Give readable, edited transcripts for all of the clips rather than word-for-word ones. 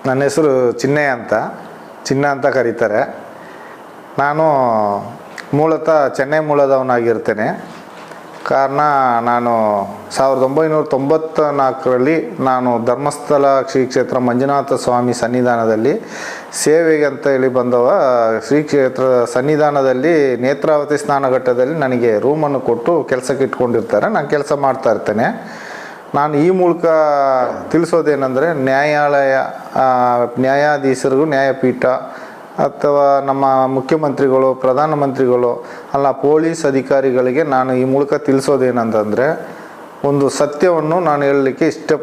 ನನ್ನ ಹೆಸರು ಚಿನ್ನ ಅಂತ ಕರೀತಾರೆ. ನಾನು ಮೂಲತಃ ಚೆನ್ನೈ ಮೂಲದವನಾಗಿರ್ತೇನೆ. ಕಾರಣ ನಾನು 1994ರಲ್ಲಿ ನಾನು ಧರ್ಮಸ್ಥಳ ಶ್ರೀ ಕ್ಷೇತ್ರ ಮಂಜುನಾಥ ಸ್ವಾಮಿ ಸನ್ನಿಧಾನದಲ್ಲಿ ಸೇವೆಗೆ ಅಂತ ಹೇಳಿ ಬಂದವ. ಶ್ರೀ ಕ್ಷೇತ್ರ ಸನ್ನಿಧಾನದಲ್ಲಿ ನೇತ್ರಾವತಿ ಸ್ನಾನಘಟ್ಟದಲ್ಲಿ ನನಗೆ ರೂಮನ್ನು ಕೊಟ್ಟು ಕೆಲಸಕ್ಕೆ ಇಟ್ಕೊಂಡಿರ್ತಾರೆ. ನಾನು ಕೆಲಸ ಮಾಡ್ತಾ ಇರ್ತೇನೆ. ನಾನು ಈ ಮೂಲಕ ತಿಳಿಸೋದೇನೆಂದರೆ, ನ್ಯಾಯಾಧೀಶರಿಗೂ, ನ್ಯಾಯಪೀಠ ಅಥವಾ ನಮ್ಮ ಮುಖ್ಯಮಂತ್ರಿಗಳು, ಪ್ರಧಾನಮಂತ್ರಿಗಳು, ಅಲ್ಲ ಪೊಲೀಸ್ ಅಧಿಕಾರಿಗಳಿಗೆ ನಾನು ಈ ಮೂಲಕ ತಿಳಿಸೋದೇನಂತಂದರೆ, ಒಂದು ಸತ್ಯವನ್ನು ನಾನು ಹೇಳಲಿಕ್ಕೆ ಇಚ್ಛೆ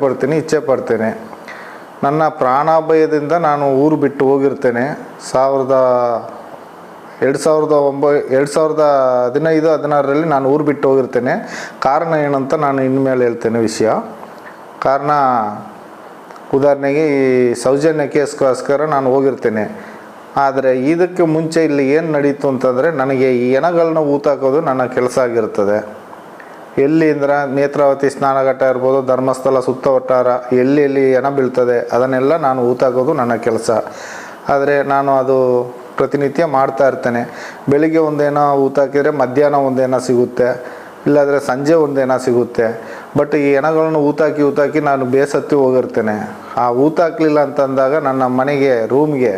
ಪಡ್ತೇನೆ. ನನ್ನ ಪ್ರಾಣಾಭಯದಿಂದ ನಾನು ಊರು ಬಿಟ್ಟು ಹೋಗಿರ್ತೇನೆ. 2015-16ರಲ್ಲಿ ನಾನು ಊರು ಬಿಟ್ಟು ಹೋಗಿರ್ತೇನೆ. ಕಾರಣ ಏನಂತ ನಾನು ಇನ್ಮೇಲೆ ಹೇಳ್ತೇನೆ ವಿಷಯ. ಕಾರಣ ಉದಾಹರಣೆಗೆ ಈ ಸೌಜನ್ಯ ಕೇಸ್ಗೋಸ್ಕರ ನಾನು ಹೋಗಿರ್ತೇನೆ. ಆದರೆ ಇದಕ್ಕೆ ಮುಂಚೆ ಇಲ್ಲಿ ಏನು ನಡೀತು ಅಂತಂದರೆ, ನನಗೆ ಈ ಹೆಣಗಳನ್ನ ಊತಾಕೋದು ನನ್ನ ಕೆಲಸ ಆಗಿರ್ತದೆ. ಎಲ್ಲಿ ಅಂದ್ರೆ ನೇತ್ರಾವತಿ ಸ್ನಾನಘಟ್ಟ ಇರ್ಬೋದು, ಧರ್ಮಸ್ಥಳ ಸುತ್ತವಟ್ಟಾರ ಎಲ್ಲಿ ಹೆಣ ಬೀಳ್ತದೆ ಅದನ್ನೆಲ್ಲ ನಾನು ಊತಾಕೋದು ನನ್ನ ಕೆಲಸ. ಆದರೆ ನಾನು ಅದು ಪ್ರತಿನಿತ್ಯ ಮಾಡ್ತಾ ಇರ್ತೇನೆ. ಬೆಳಿಗ್ಗೆ ಒಂದೇನೋ ಊತಾಕಿದರೆ ಮಧ್ಯಾಹ್ನ ಒಂದೇನೋ ಸಿಗುತ್ತೆ, ಇಲ್ಲಾಂದರೆ ಸಂಜೆ ಒಂದೇನೋ ಸಿಗುತ್ತೆ. ಬಟ್ ಈ ಹೆಣಗಳನ್ನು ಊತಾಕಿ ನಾನು ಬೇಸತ್ತಿ ಹೋಗಿರ್ತೇನೆ. ಆ ಊತಾಕಲಿಲ್ಲ ಅಂತಂದಾಗ ನನ್ನ ಮನೆಗೆ ರೂಮ್ಗೆ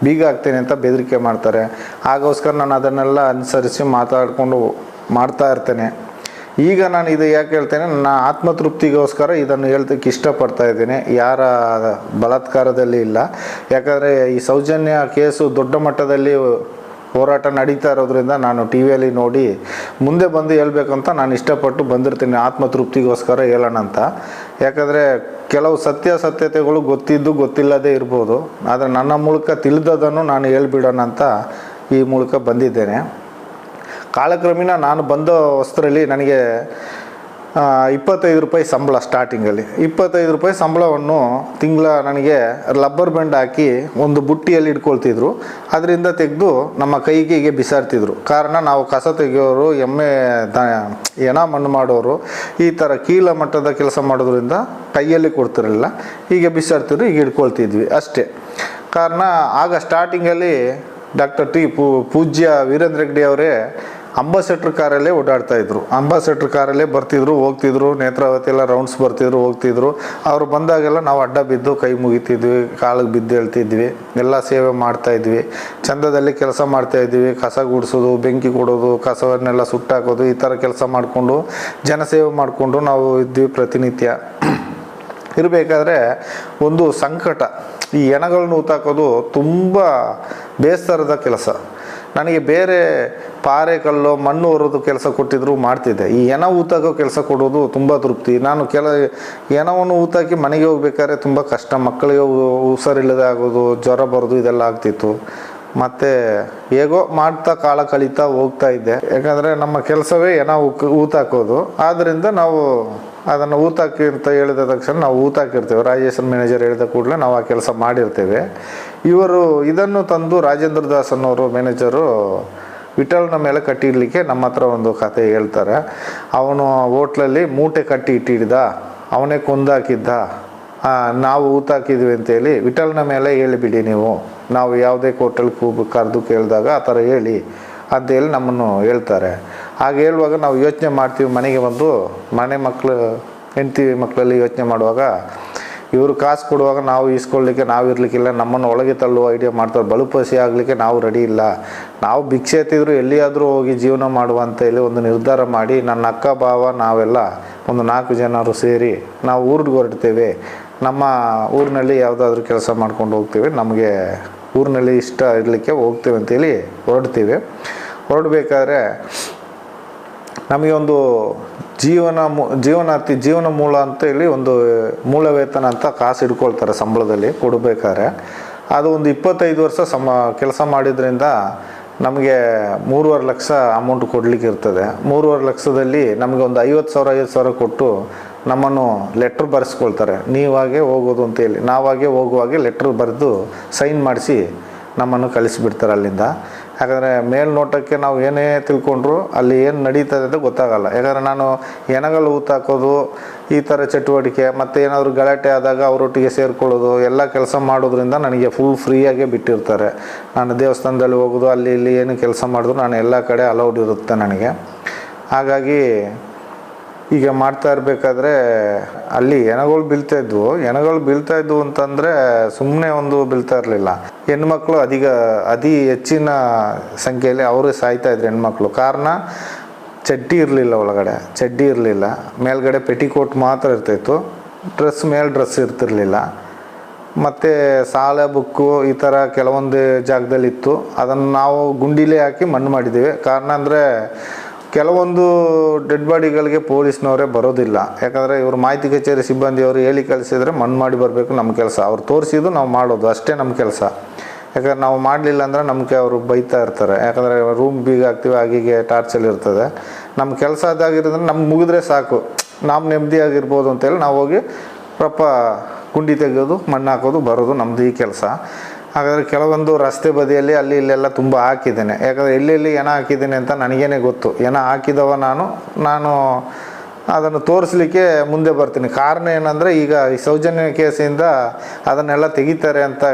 ಬೀಗ ಹಾಕ್ತೇನೆ ಅಂತ ಬೆದರಿಕೆ ಮಾಡ್ತಾರೆ. ಆಗೋಸ್ಕರ ನಾನು ಅದನ್ನೆಲ್ಲ ಅನುಸರಿಸಿ ಮಾತಾಡಿಕೊಂಡು ಮಾಡ್ತಾ ಇರ್ತೇನೆ. ಈಗ ನಾನು ಇದು ಯಾಕೆ ಹೇಳ್ತೇನೆ, ನನ್ನ ಆತ್ಮತೃಪ್ತಿಗೋಸ್ಕರ ಇದನ್ನು ಹೇಳ್ತಕ್ಕೆ ಇಷ್ಟಪಡ್ತಾ ಇದ್ದೀನಿ. ಯಾರ ಬಲಾತ್ಕಾರದಲ್ಲಿ ಇಲ್ಲ. ಯಾಕಂದರೆ ಈ ಸೌಜನ್ಯ ಕೇಸು ದೊಡ್ಡ ಮಟ್ಟದಲ್ಲಿ ಹೋರಾಟ ನಡೀತಾ ಇರೋದ್ರಿಂದ ನಾನು ಟಿ ವಿಯಲ್ಲಿ ನೋಡಿ ಮುಂದೆ ಬಂದು ಹೇಳ್ಬೇಕಂತ ನಾನು ಇಷ್ಟಪಟ್ಟು ಬಂದಿರ್ತೀನಿ, ಆತ್ಮತೃಪ್ತಿಗೋಸ್ಕರ ಹೇಳೋಣ ಅಂತ. ಯಾಕಂದರೆ ಕೆಲವು ಸತ್ಯತೆಗಳು ಗೊತ್ತಿಲ್ಲದೇ ಇರ್ಬೋದು. ಆದರೆ ನನ್ನ ಮೂಲಕ ತಿಳಿದದನ್ನು ನಾನು ಹೇಳ್ಬಿಡೋಣ ಅಂತ ಈ ಮೂಲಕ ಬಂದಿದ್ದೇನೆ. ಕಾಲಕ್ರಮೇಣ ನಾನು ಬಂದ ವಸ್ತ್ರಲ್ಲಿ ನನಗೆ 25 ರೂಪಾಯಿ ಸಂಬಳ. ಸ್ಟಾರ್ಟಿಂಗಲ್ಲಿ 25 ರೂಪಾಯಿ ಸಂಬಳವನ್ನು ತಿಂಗಳ ನನಗೆ ರಬ್ಬರ್ ಬ್ಯಾಂಡ್ ಹಾಕಿ ಒಂದು ಬುಟ್ಟಿಯಲ್ಲಿ ಇಟ್ಕೊಳ್ತಿದ್ರು. ಅದರಿಂದ ತೆಗೆದು ನಮ್ಮ ಕೈಗೆ ಬಿಸಾಡ್ತಿದ್ರು. ಕಾರಣ ನಾವು ಕಸ ತೆಗೆಯೋರು, ಹೆಣ ಮಣ್ಣು ಮಾಡೋರು, ಈ ಥರ ಕೀಳ ಮಟ್ಟದ ಕೆಲಸ ಮಾಡೋದ್ರಿಂದ ಕೈಯಲ್ಲಿ ಕೊಡ್ತಿರಲಿಲ್ಲ. ಹೀಗೆ ಬಿಸಾಡ್ತಿದ್ರು, ಈಗ ಇಟ್ಕೊಳ್ತಿದ್ವಿ ಅಷ್ಟೇ. ಕಾರಣ ಆಗ ಸ್ಟಾರ್ಟಿಂಗಲ್ಲಿ ಡಾಕ್ಟರ್ ಪೂಜ್ಯ ವೀರೇಂದ್ರ ಹೆಗ್ಗಡೆ ಅವರೇ ಅಂಬಾಸೆಡರ್ ಕಾರಲ್ಲೇ ಓಡಾಡ್ತಾಯಿದ್ರು. ಅಂಬಾಸೆಡರ್ ಕಾರಲ್ಲೇ ಬರ್ತಿದ್ರು, ಹೋಗ್ತಿದ್ರು. ನೇತ್ರಾವತಿ ಎಲ್ಲ ರೌಂಡ್ಸ್ ಬರ್ತಿದ್ರು, ಹೋಗ್ತಿದ್ರು. ಅವರು ಬಂದಾಗೆಲ್ಲ ನಾವು ಅಡ್ಡ ಬಿದ್ದು ಕೈ ಮುಗಿತಿದ್ವಿ, ಕಾಲಿಗೆ ಬಿದ್ದು ಹೇಳ್ತಿದ್ವಿ, ಎಲ್ಲ ಸೇವೆ ಮಾಡ್ತಾಯಿದ್ವಿ. ಚಂದದಲ್ಲಿ ಕೆಲಸ ಮಾಡ್ತಾಯಿದ್ವಿ. ಕಸ ಗುಡಿಸೋದು, ಬೆಂಕಿ ಕೊಡೋದು, ಕಸವನ್ನೆಲ್ಲ ಸುಟ್ಟಾಕೋದು, ಈ ಥರ ಕೆಲಸ ಮಾಡಿಕೊಂಡು ಜನಸೇವೆ ಮಾಡಿಕೊಂಡು ನಾವು ಇದ್ವಿ ಪ್ರತಿನಿತ್ಯ. ಇರಬೇಕಾದ್ರೆ ಒಂದು ಸಂಕಟ, ಈ ಹೆಣಗಳನ್ನ ಊತಾಕೋದು ತುಂಬ ಬೇಸರದ ಕೆಲಸ. ನನಗೆ ಬೇರೆ ಪಾರೆ ಕಲ್ಲು ಮಣ್ಣು ಹೊರೋದು ಕೆಲಸ ಕೊಟ್ಟಿದ್ರು ಮಾಡ್ತಿದ್ದೆ. ಈ ಹೆಣ ಊತಾಕೋ ಕೆಲಸ ಕೊಡೋದು ತುಂಬ ತೃಪ್ತಿ. ನಾನು ಹೆಣವನ್ನು ಊತಾಕಿ ಮನೆಗೆ ಹೋಗ್ಬೇಕಾದ್ರೆ ತುಂಬ ಕಷ್ಟ. ಮಕ್ಕಳಿಗೆ ಹುಷಾರಿಲ್ಲದೆ ಆಗೋದು, ಜ್ವರ ಬರೋದು, ಇದೆಲ್ಲ ಆಗ್ತಿತ್ತು. ಮತ್ತು ಹೇಗೋ ಮಾಡ್ತಾ ಕಾಲ ಕಳೀತಾ ಹೋಗ್ತಾ ಇದ್ದೆ. ಯಾಕಂದರೆ ನಮ್ಮ ಕೆಲಸವೇ ಹೆಣ ಊತಾಕೋದು. ಆದ್ದರಿಂದ ನಾವು ಅದನ್ನು ಊತಾಕಿ ಅಂತ ಹೇಳಿದ ತಕ್ಷಣ ನಾವು ಊತಾಕಿರ್ತೇವೆ. ರಾಜೇಶನ್ ಮ್ಯಾನೇಜರ್ ಹೇಳಿದ ಕೂಡಲೇ ನಾವು ಆ ಕೆಲಸ ಮಾಡಿರ್ತೇವೆ. ಇವರು ಇದನ್ನು ತಂದು ರಾಜೇಂದ್ರ ದಾಸ್ ಅನ್ನೋರು ಮ್ಯಾನೇಜರು ವಿಠಲ್ನ ಮೇಲೆ ಕಟ್ಟಿಡಲಿಕ್ಕೆ ನಮ್ಮ ಹತ್ರ ಒಂದು ಕತೆ ಹೇಳ್ತಾರೆ. ಅವನು ಹೋಟ್ಲಲ್ಲಿ ಮೂಟೆ ಕಟ್ಟಿ ಇಟ್ಟಿದ್ದ, ಅವನೇ ಕೊಂದಾಕಿದ್ದ, ನಾವು ಊತಾಕಿದ್ವಿ ಅಂತೇಳಿ ವಿಠಲ್ನ ಮೇಲೆ ಹೇಳಿಬಿಡಿ ನೀವು, ನಾವು ಯಾವುದೇ ಕೋರ್ಟಲ್ಲಿ ಕರೆದು ಕೇಳಿದಾಗ ಆ ಥರ ಹೇಳಿ ಅಂತೇಳಿ ನಮ್ಮನ್ನು ಹೇಳ್ತಾರೆ. ಹಾಗೆ ಹೇಳುವಾಗ ನಾವು ಯೋಚನೆ ಮಾಡ್ತೀವಿ. ಮನೆಗೆ ಬಂದು ಹೆಂಡತಿ ಮಕ್ಕಳಲ್ಲಿ ಯೋಚನೆ ಮಾಡುವಾಗ ಇವರು ಕಾಸು ಕೊಡುವಾಗ ನಾವು ಈಸ್ಕೊಳ್ಳಿಕ್ಕೆ ನಾವು ಇರಲಿಕ್ಕಿಲ್ಲ, ನಮ್ಮನ್ನು ಒಳಗೆ ತಳ್ಳುವ ಐಡಿಯಾ ಮಾಡ್ತಾರೆ. ಬಲುಪಸಿ ಆಗಲಿಕ್ಕೆ ನಾವು ರೆಡಿ ಇಲ್ಲ. ನಾವು ಭಿಕ್ಷೆ ಎತ್ತಿದ್ರು ಎಲ್ಲಿಯಾದರೂ ಹೋಗಿ ಜೀವನ ಮಾಡುವಂತ ಹೇಳಿ ಒಂದು ನಿರ್ಧಾರ ಮಾಡಿ ನನ್ನ ಅಕ್ಕ ಭಾವ ನಾವೆಲ್ಲ ಒಂದು 4 ಜನರು ಸೇರಿ ನಾವು ಊರಿಗೆ ಹೊರಡ್ತೇವೆ. ನಮ್ಮ ಊರಿನಲ್ಲಿ ಯಾವುದಾದ್ರೂ ಕೆಲಸ ಮಾಡ್ಕೊಂಡು ಹೋಗ್ತೇವೆ, ನಮಗೆ ಊರಿನಲ್ಲಿ ಇಷ್ಟ ಇರಲಿಕ್ಕೆ ಹೋಗ್ತೇವೆ ಅಂತೇಳಿ ಹೊರಡಬೇಕಾದ್ರೆ ನಮಗೆ ಒಂದು ಜೀವನ ಮೂಲ ಅಂತ ಹೇಳಿ ಒಂದು ಮೂಲ ವೇತನ ಅಂತ ಕಾಸು ಇಟ್ಕೊಳ್ತಾರೆ ಸಂಬಳದಲ್ಲಿ ಕೊಡಬೇಕಾದ್ರೆ. ಅದು ಒಂದು 25 ವರ್ಷ ಕೆಲಸ ಮಾಡಿದ್ರಿಂದ ನಮಗೆ 3.5 ಲಕ್ಷ ಅಮೌಂಟ್ ಕೊಡಲಿಕ್ಕೆ ಇರ್ತದೆ. 3.5 ಲಕ್ಷದಲ್ಲಿ ನಮಗೆ ಒಂದು 50,000 ಕೊಟ್ಟು ನಮ್ಮನ್ನು ಲೆಟ್ರ್ ಬರೆಸ್ಕೊಳ್ತಾರೆ. ನೀವಾಗೆ ಹೋಗೋದು ಅಂತೇಳಿ. ನಾವಾಗೆ ಹೋಗುವಾಗೆ ಲೆಟ್ರ್ ಬರೆದು ಸೈನ್ ಮಾಡಿಸಿ ನಮ್ಮನ್ನು ಕಳಿಸಿಬಿಡ್ತಾರೆ ಅಲ್ಲಿಂದ. ಯಾಕಂದರೆ ಮೇಲ್ನೋಟಕ್ಕೆ ನಾವು ಏನೇ ತಿಳ್ಕೊಂಡ್ರು ಅಲ್ಲಿ ಏನು ನಡೀತದೆ ಅಂತ ಗೊತ್ತಾಗಲ್ಲ. ಯಾಕಂದರೆ ನಾನು ಹೆಣಗಳು ಊತಾಕೋದು ಈ ಥರ ಚಟುವಟಿಕೆ ಮತ್ತು ಏನಾದರೂ ಗಲಾಟೆ ಆದಾಗ ಅವರೊಟ್ಟಿಗೆ ಸೇರಿಕೊಳ್ಳೋದು ಎಲ್ಲ ಕೆಲಸ ಮಾಡೋದ್ರಿಂದ ನನಗೆ ಫುಲ್ ಫ್ರೀಯಾಗೇ ಬಿಟ್ಟಿರ್ತಾರೆ. ನಾನು ದೇವಸ್ಥಾನದಲ್ಲಿ ಹೋಗೋದು ಅಲ್ಲಿ ಇಲ್ಲಿ ಏನು ಕೆಲಸ ಮಾಡಿದ್ರು ನಾನು ಎಲ್ಲ ಕಡೆ ಅಲೌಡ್ ಇರುತ್ತೆ ನನಗೆ. ಹಾಗಾಗಿ ಈಗ ಮಾಡ್ತಾ ಇರಬೇಕಾದ್ರೆ ಅಲ್ಲಿ ಹೆಣಗಳು ಬೀಳ್ತಾಯಿದ್ವು ಅಂತಂದರೆ ಸುಮ್ಮನೆ ಒಂದು ಬೀಳ್ತಾ ಇರಲಿಲ್ಲ. ಹೆಣ್ಮಕ್ಳು ಅತಿ ಹೆಚ್ಚಿನ ಸಂಖ್ಯೆಯಲ್ಲಿ ಅವರೇ ಸಾಯ್ತಾಯಿದ್ರು ಹೆಣ್ಮಕ್ಳು. ಕಾರಣ ಚಡ್ಡಿ ಇರಲಿಲ್ಲ, ಒಳಗಡೆ ಚಡ್ಡಿ ಇರಲಿಲ್ಲ, ಮೇಲ್ಗಡೆ ಪೆಟಿಕೋಟ್ ಮಾತ್ರ ಇರ್ತಾಯಿತ್ತು, ಡ್ರೆಸ್ ಇರ್ತಿರ್ಲಿಲ್ಲ. ಮತ್ತು ಸಾಲೆ ಬುಕ್ಕು ಈ ಥರ ಕೆಲವೊಂದು ಜಾಗದಲ್ಲಿತ್ತು. ಅದನ್ನು ನಾವು ಗುಂಡಿಲೇ ಹಾಕಿ ಮಣ್ಣು ಮಾಡಿದ್ದೀವಿ. ಕಾರಣ ಅಂದರೆ ಕೆಲವೊಂದು ಡೆಡ್ ಬಾಡಿಗಳಿಗೆ ಪೊಲೀಸ್ನವರೇ ಬರೋದಿಲ್ಲ. ಯಾಕಂದರೆ ಇವರು ಮಾಹಿತಿ ಕಚೇರಿ ಸಿಬ್ಬಂದಿಯವರು ಹೇಳಿ ಕಳಿಸಿದರೆ ಮಣ್ಣು ಮಾಡಿ ಬರಬೇಕು ನಮ್ಮ ಕೆಲಸ. ಅವ್ರು ತೋರಿಸಿದ್ದು ನಾವು ಮಾಡೋದು ಅಷ್ಟೇ ನಮ್ಮ ಕೆಲಸ. ಯಾಕಂದ್ರೆ ನಾವು ಮಾಡಲಿಲ್ಲ ಅಂದರೆ ನಮಗೆ ಅವರು ಬೈತಾ ಇರ್ತಾರೆ. ಯಾಕಂದರೆ ರೂಮ್ ಬೀಗ ಹಾಕ್ತೀವಿ, ಹಾಗೆ ಟಾರ್ಚಲ್ಲಿ ಇರ್ತದೆ. ನಮ್ಮ ಕೆಲಸ ಅದಾಗಿರೋದ್ರೆ ನಮ್ಗೆ ಮುಗಿದ್ರೆ ಸಾಕು, ನಾವು ನೆಮ್ಮದಿಯಾಗಿರ್ಬೋದು ಅಂತೇಳಿ ನಾವು ಹೋಗಿ ಗುಂಡಿ ತೆಗೆಯೋದು, ಮಣ್ಣು ಹಾಕೋದು, ಬರೋದು ನಮ್ಮದು ಈ ಕೆಲಸ. ಹಾಗಾದರೆ ಕೆಲವೊಂದು ರಸ್ತೆ ಬದಿಯಲ್ಲಿ ಅಲ್ಲಿ ಇಲ್ಲೆಲ್ಲ ತುಂಬ ಹಾಕಿದ್ದೇನೆ. ಯಾಕಂದರೆ ಎಲ್ಲೆಲ್ಲಿ ಹೆಣ ಹಾಕಿದ್ದೀನಿ ಅಂತ ನನಗೇನೆ ಗೊತ್ತು. ಹೆಣ ಹಾಕಿದವ ನಾನು ಅದನ್ನು ತೋರಿಸ್ಲಿಕ್ಕೆ ಮುಂದೆ ಬರ್ತೀನಿ. ಕಾರಣ ಏನಂದರೆ ಈಗ ಈ ಸೌಜನ್ಯ ಕೇಸಿಂದ ಅದನ್ನೆಲ್ಲ ತೆಗಿತಾರೆ ಅಂತ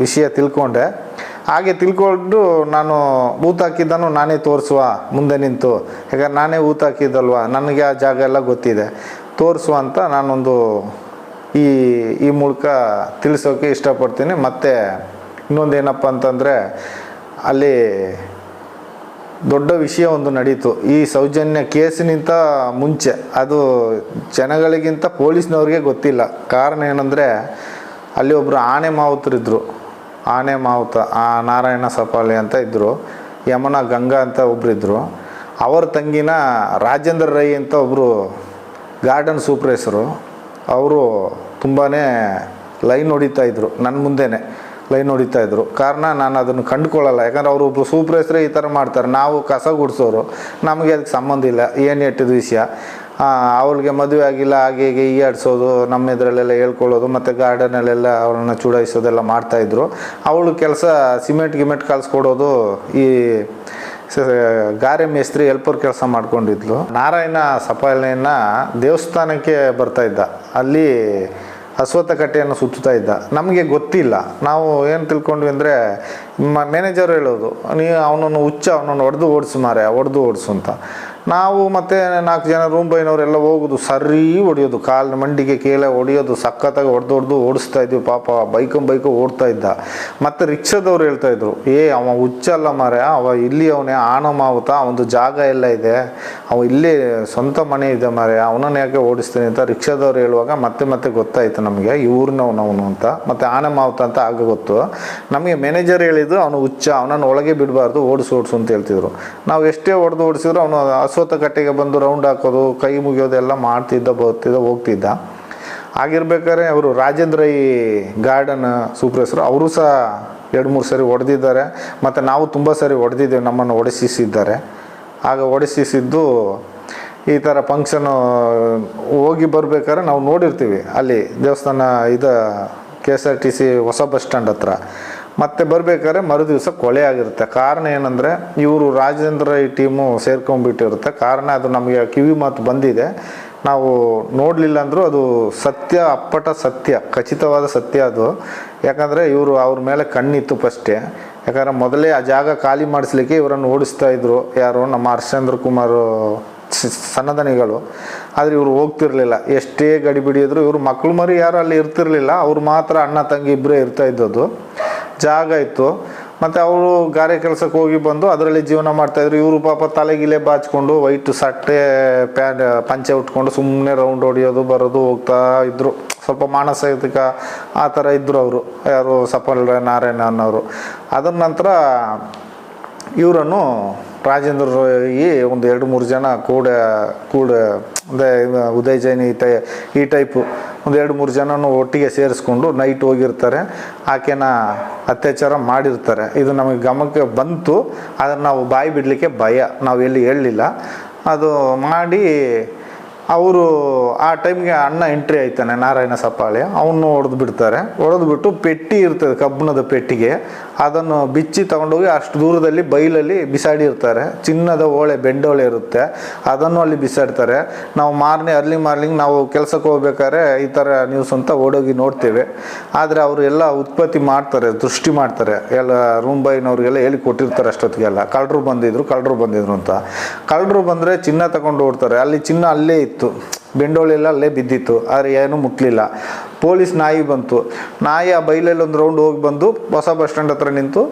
ವಿಷಯ ತಿಳ್ಕೊಂಡೆ. ಹಾಗೆ ತಿಳ್ಕೊಂಡು ನಾನು ಊತಾಕಿದ್ದನ್ನು ನಾನೇ ತೋರಿಸುವ ಮುಂದೆ ನಿಂತು. ಯಾಕಂದ್ರೆ ನಾನೇ ಊತಾಕಿದ್ದಲ್ವ, ನನಗೆ ಆ ಜಾಗ ಎಲ್ಲ ಗೊತ್ತಿದೆ, ತೋರಿಸುವ ಅಂತ ನಾನೊಂದು ಈ ಮೂಲಕ ತಿಳಿಸೋಕೆ ಇಷ್ಟಪಡ್ತೀನಿ. ಮತ್ತು ಇನ್ನೊಂದು ಏನಪ್ಪ ಅಂತಂದರೆ ಅಲ್ಲಿ ದೊಡ್ಡ ವಿಷಯ ಒಂದು ನಡೀತು ಈ ಸೌಜನ್ಯ ಕೇಸಿನಿಂದ ಮುಂಚೆ. ಅದು ಜನಗಳಿಗಿಂತ ಪೊಲೀಸ್ನವ್ರಿಗೆ ಗೊತ್ತಿಲ್ಲ. ಕಾರಣ ಏನಂದರೆ ಅಲ್ಲಿ ಒಬ್ಬರು ಆನೆ ಮಾವುತರಿದ್ದರು. ಆನೆ ಮಾವುತ ನಾರಾಯಣ ಸಪಾಲಿ ಅಂತ ಇದ್ದರು. ಯಮನ ಗಂಗಾ ಅಂತ ಒಬ್ಬರಿದ್ದರು. ಅವರ ತಂಗಿನ ರಾಜೇಂದ್ರ ರೈ ಅಂತ ಒಬ್ಬರು ಗಾರ್ಡನ್ ಸೂಪರ್ವೈಸರು. ಅವರು ತುಂಬಾ ಲೈನ್ ಹೊಡಿತಾಯಿದ್ರು, ನನ್ನ ಮುಂದೆನೇ ಲೈನ್ ಹೊಡಿತಾಯಿದ್ರು. ಕಾರಣ ನಾನು ಅದನ್ನು ಕಂಡುಕೊಳ್ಳಲ್ಲ. ಯಾಕಂದ್ರೆ ಅವರೊಬ್ಬರು ಸೂಪರ್ವೈಸರೇ ಈ ಥರ ಮಾಡ್ತಾರೆ, ನಾವು ಕಸ ಗುಡಿಸೋರು, ನಮಗೆ ಅದಕ್ಕೆ ಸಂಬಂಧ ಇಲ್ಲ. ಏನು ಎಟ್ಟಿದ ವಿಷಯ, ಅವ್ರಿಗೆ ಮದುವೆ ಆಗಿಲ್ಲ, ಹಾಗೆ ಹೀಗೆ ಈಯಾಡಿಸೋದು, ನಮ್ಮ ಇದರಲ್ಲೆಲ್ಲ ಹೇಳ್ಕೊಳ್ಳೋದು, ಮತ್ತು ಗಾರ್ಡನಲ್ಲೆಲ್ಲ ಅವ್ರನ್ನ ಚುಡಾಯಿಸೋದೆಲ್ಲ ಮಾಡ್ತಾಯಿದ್ರು. ಅವಳು ಕೆಲಸ ಸಿಮೆಂಟ್ ಕಳಿಸ್ಕೊಡೋದು, ಈ ಗಾರೆ ಮೇಸ್ತ್ರಿ ಹೆಲ್ಪರ್ ಕೆಲಸ ಮಾಡ್ಕೊಂಡಿದ್ಲು. ನಾರಾಯಣ ಸಪಾಲಿನ ದೇವಸ್ಥಾನಕ್ಕೆ ಬರ್ತಾಯಿದ್ದ, ಅಲ್ಲಿ ಅಶ್ವತ್ಥ ಕಟ್ಟೆಯನ್ನು ಸುತ್ತಾ ಇದ್ದ. ನಮಗೆ ಗೊತ್ತಿಲ್ಲ. ನಾವು ಏನು ತಿಳ್ಕೊಂಡ್ವಿ ಅಂದರೆ ಮ್ಯಾನೇಜರ್ ಹೇಳೋದು, ಅವನನ್ನು ಅವನನ್ನು ಹೊಡೆದು ಓಡಿಸು ಅಂತ. ನಾವು ಮತ್ತು 4 ಜನ ರೂಮ್ ಬೈನವರೆಲ್ಲ ಹೋಗೋದು, ಸರಿ ಹೊಡೆಯೋದು, ಕಾಲಿನ ಮಂಡಿಗೆ ಕೇಳೆ ಹೊಡೆಯೋದು, ಸಖತ್ತಾಗಿ ಹೊಡೆದು ಓಡಿಸ್ತಾ ಇದ್ವಿ. ಪಾಪ ಬೈಕು ಓಡ್ತಾ ಇದ್ದ. ಮತ್ತು ರಿಕ್ಷಾದವ್ರು ಹೇಳ್ತಾಯಿದ್ರು, ಅವ ಹುಚ್ಚಲ್ಲ ಮಾರೆ, ಅವ ಇಲ್ಲಿ ಅವನೇ ಮಾವುತ, ಅವನದು ಜಾಗ ಎಲ್ಲ ಇದೆ, ಅವ ಇಲ್ಲೇ ಸ್ವಂತ ಮನೆ ಇದೆ ಮಾರೆ, ಅವನನ್ನು ಯಾಕೆ ಓಡಿಸ್ತೀನಿ ಅಂತ ರಿಕ್ಷಾದವ್ರು ಹೇಳುವಾಗ ಮತ್ತೆ ಗೊತ್ತಾಯಿತು ನಮಗೆ ಇವ್ರನ್ನವನು ಅಂತ. ಮತ್ತು ಮಾವುತ ಅಂತ ಆಗ ಗೊತ್ತು ನಮಗೆ. ಮ್ಯಾನೇಜರ್ ಹೇಳಿದ್ದು ಅವನು ಹುಚ್ಚ, ಅವನನ್ನು ಒಳಗೆ ಬಿಡಬಾರ್ದು, ಓಡಿಸು ಅಂತ ಹೇಳ್ತಿದ್ರು. ನಾವು ಎಷ್ಟೇ ಹೊಡೆದು ಓಡಿಸಿದ್ರು ಅವನು ಅಶ್ವತ್ಥ ಕಟ್ಟೆಗೆ ಬಂದು ರೌಂಡ್ ಹಾಕೋದು, ಕೈ ಮುಗಿಯೋದೆಲ್ಲ ಬರ್ತಿದ್ದ ಹೋಗ್ತಿದ್ದ. ಆಗಿರ್ಬೇಕಾದ್ರೆ ಅವರು ರಾಜೇಂದ್ರ ಈ ಗಾರ್ಡನ್ ಸೂಪರ್ವೈಸರು, ಅವರು ಸಹ 2-3 ಸರಿ ಹೊಡೆದಿದ್ದಾರೆ. ಮತ್ತು ನಾವು ತುಂಬ ಸರಿ ಹೊಡೆದಿದ್ದೇವೆ, ನಮ್ಮನ್ನು ಹೊಡೆಸಿದ್ದಾರೆ. ಆಗ ಹೊಡೆಸಿದ್ದು ಈ ಥರ ಫಂಕ್ಷನು ಹೋಗಿ ಬರ್ಬೇಕಾದ್ರೆ ನಾವು ನೋಡಿರ್ತೀವಿ ಅಲ್ಲಿ ದೇವಸ್ಥಾನ KSRTC ಹೊಸ ಬಸ್ ಸ್ಟ್ಯಾಂಡ್ ಹತ್ರ. ಮತ್ತೆ ಬರಬೇಕಾದ್ರೆ ಮರುದಿವಸ ಕೊಲೆ ಆಗಿರುತ್ತೆ. ಕಾರಣ ಏನಂದರೆ ಇವರು ರಾಜೇಂದ್ರ ಈ ಟೀಮು ಸೇರ್ಕೊಂಡ್ಬಿಟ್ಟಿರುತ್ತೆ. ಕಾರಣ ಅದು ನಮಗೆ ಕಿವಿ ಮಾತು ಬಂದಿದೆ, ನಾವು ನೋಡಲಿಲ್ಲ ಅಂದರೂ ಅದು ಸತ್ಯ, ಅಪ್ಪಟ ಸತ್ಯ, ಖಚಿತವಾದ ಸತ್ಯ ಅದು. ಯಾಕಂದರೆ ಇವರು ಅವ್ರ ಮೇಲೆ ಕಣ್ಣಿತ್ತು ಫಸ್ಟೇ. ಯಾಕಂದರೆ ಮೊದಲೇ ಆ ಜಾಗ ಖಾಲಿ ಮಾಡಿಸ್ಲಿಕ್ಕೆ ಇವರನ್ನು ಓಡಿಸ್ತಾ ಇದ್ರು. ಯಾರು, ನಮ್ಮ ಹರ್ಷೇಂದ್ರ ಕುಮಾರ್ ಸನ್ನದನಿಗಳು. ಆದರೆ ಇವರು ಹೋಗ್ತಿರ್ಲಿಲ್ಲ. ಎಷ್ಟೇ ಗಡಿ ಬಿಡಿದ್ರು ಇವರು ಮಕ್ಕಳು ಮರಿ ಯಾರು ಅಲ್ಲಿ ಇರ್ತಿರ್ಲಿಲ್ಲ. ಅವ್ರು ಮಾತ್ರ ಅಣ್ಣ ತಂಗಿ ಇಬ್ಬರೇ ಇರ್ತಾ ಇದ್ದದ್ದು. ಜಾಗ ಇತ್ತು. ಮತ್ತು ಅವರು ಗಾರೆ ಕೆಲಸಕ್ಕೆ ಹೋಗಿ ಬಂದು ಅದರಲ್ಲಿ ಜೀವನ ಮಾಡ್ತಾಯಿದ್ರು. ಇವರು ಪಾಪ ತಲೆಗಿಲೆ ಬಾಚ್ಕೊಂಡು ವೈಟ್ ಸಟ್ಟೆ ಪಂಚೆ ಉಟ್ಕೊಂಡು ಸುಮ್ಮನೆ ರೌಂಡ್ ಹೊಡಿಯೋದು ಬರೋದು ಹೋಗ್ತಾ ಇದ್ದರು. ಸ್ವಲ್ಪ ಮಾನಸಿಕ ಆ ಥರ ಇದ್ದರು ಅವರು, ಯಾರು ಸಫಲ್ ನಾರಾಯಣ ಅನ್ನೋರು. ಅದರ ನಂತರ ಇವರನ್ನು ರಾಜೇಂದ್ರ ಒಂದು 2-3 ಜನ ಕೂಡ ಅಂದರೆ ಉದಯ್ ಜೈನ್ ಈ ಟೈಪು ಒಂದು 2-3 ಜನನು ಒಟ್ಟಿಗೆ ಸೇರಿಸ್ಕೊಂಡು ನೈಟ್ ಹೋಗಿರ್ತಾರೆ. ಆಕೆನ ಅತ್ಯಾಚಾರ ಮಾಡಿರ್ತಾರೆ. ಇದು ನಮಗೆ ಗಮನಕ್ಕೆ ಬಂತು, ಆದರೆ ನಾವು ಬಾಯಿ ಬಿಡಲಿಕ್ಕೆ ಭಯ, ನಾವು ಎಲ್ಲಿ ಹೇಳಲಿಲ್ಲ. ಅದು ಮಾಡಿ ಅವರು ಆ ಟೈಮ್ಗೆ ಅಣ್ಣ ಎಂಟ್ರಿ ಆಯ್ತಾನೆ, ನಾರಾಯಣ ಸಪ್ಪಾಳೆ, ಅವನು ಹೊಡೆದ್ಬಿಟ್ಟು ಪೆಟ್ಟಿ ಇರ್ತದೆ ಕಬ್ಬಿಣದ ಪೆಟ್ಟಿಗೆ, ಅದನ್ನು ಬಿಚ್ಚಿ ತಗೊಂಡೋಗಿ ಅಷ್ಟು ದೂರದಲ್ಲಿ ಬೈಲಲ್ಲಿ ಬಿಸಾಡಿರ್ತಾರೆ. ಚಿನ್ನದ ಓಳೆ ಬೆಂಡೋಳೆ ಇರುತ್ತೆ, ಅದನ್ನು ಅಲ್ಲಿ ಬಿಸಾಡ್ತಾರೆ. ನಾವು ಅರ್ಲಿ ಮಾರ್ನಿಂಗ್ ನಾವು ಕೆಲಸಕ್ಕೆ ಹೋಗ್ಬೇಕಾದ್ರೆ ಈ ಥರ ನ್ಯೂಸ್ ಅಂತ ಓಡೋಗಿ ನೋಡ್ತೇವೆ. ಆದರೆ ಅವರು ಎಲ್ಲ ಉತ್ಪತ್ತಿ ಮಾಡ್ತಾರೆ, ದೃಷ್ಟಿ ಮಾಡ್ತಾರೆ, ಎಲ್ಲ ರೂಂಬೈನವ್ರಿಗೆಲ್ಲ ಹೇಳಿ ಕೊಟ್ಟಿರ್ತಾರೆ ಅಷ್ಟೊತ್ತಿಗೆಲ್ಲ. ಕಳ್ಳರು ಬಂದಿದ್ರು ಅಂತ. ಕಳ್ಳರು ಬಂದರೆ ಚಿನ್ನ ತಗೊಂಡು ಓಡ್ತಾರೆ. ಅಲ್ಲಿ ಚಿನ್ನ ಅಲ್ಲೇ ಇತ್ತು, ಬೆಂಡೋಳೆಲ್ಲ ಅಲ್ಲೇ ಬಿದ್ದಿತ್ತು, ಆದರೆ ಏನೂ ಮುಟ್ಲಿಲ್ಲ. ಪೊಲೀಸ್ ನಾಯಿ ಬಂತು, ನಾಯಿ ಆ ಬೈಲಲ್ಲಿ ಒಂದು ರೌಂಡ್ ಹೋಗಿ ಬಂದು ಹೊಸ ಬಸ್ ಸ್ಟ್ಯಾಂಡ್ ಹತ್ರ ನಿಂತು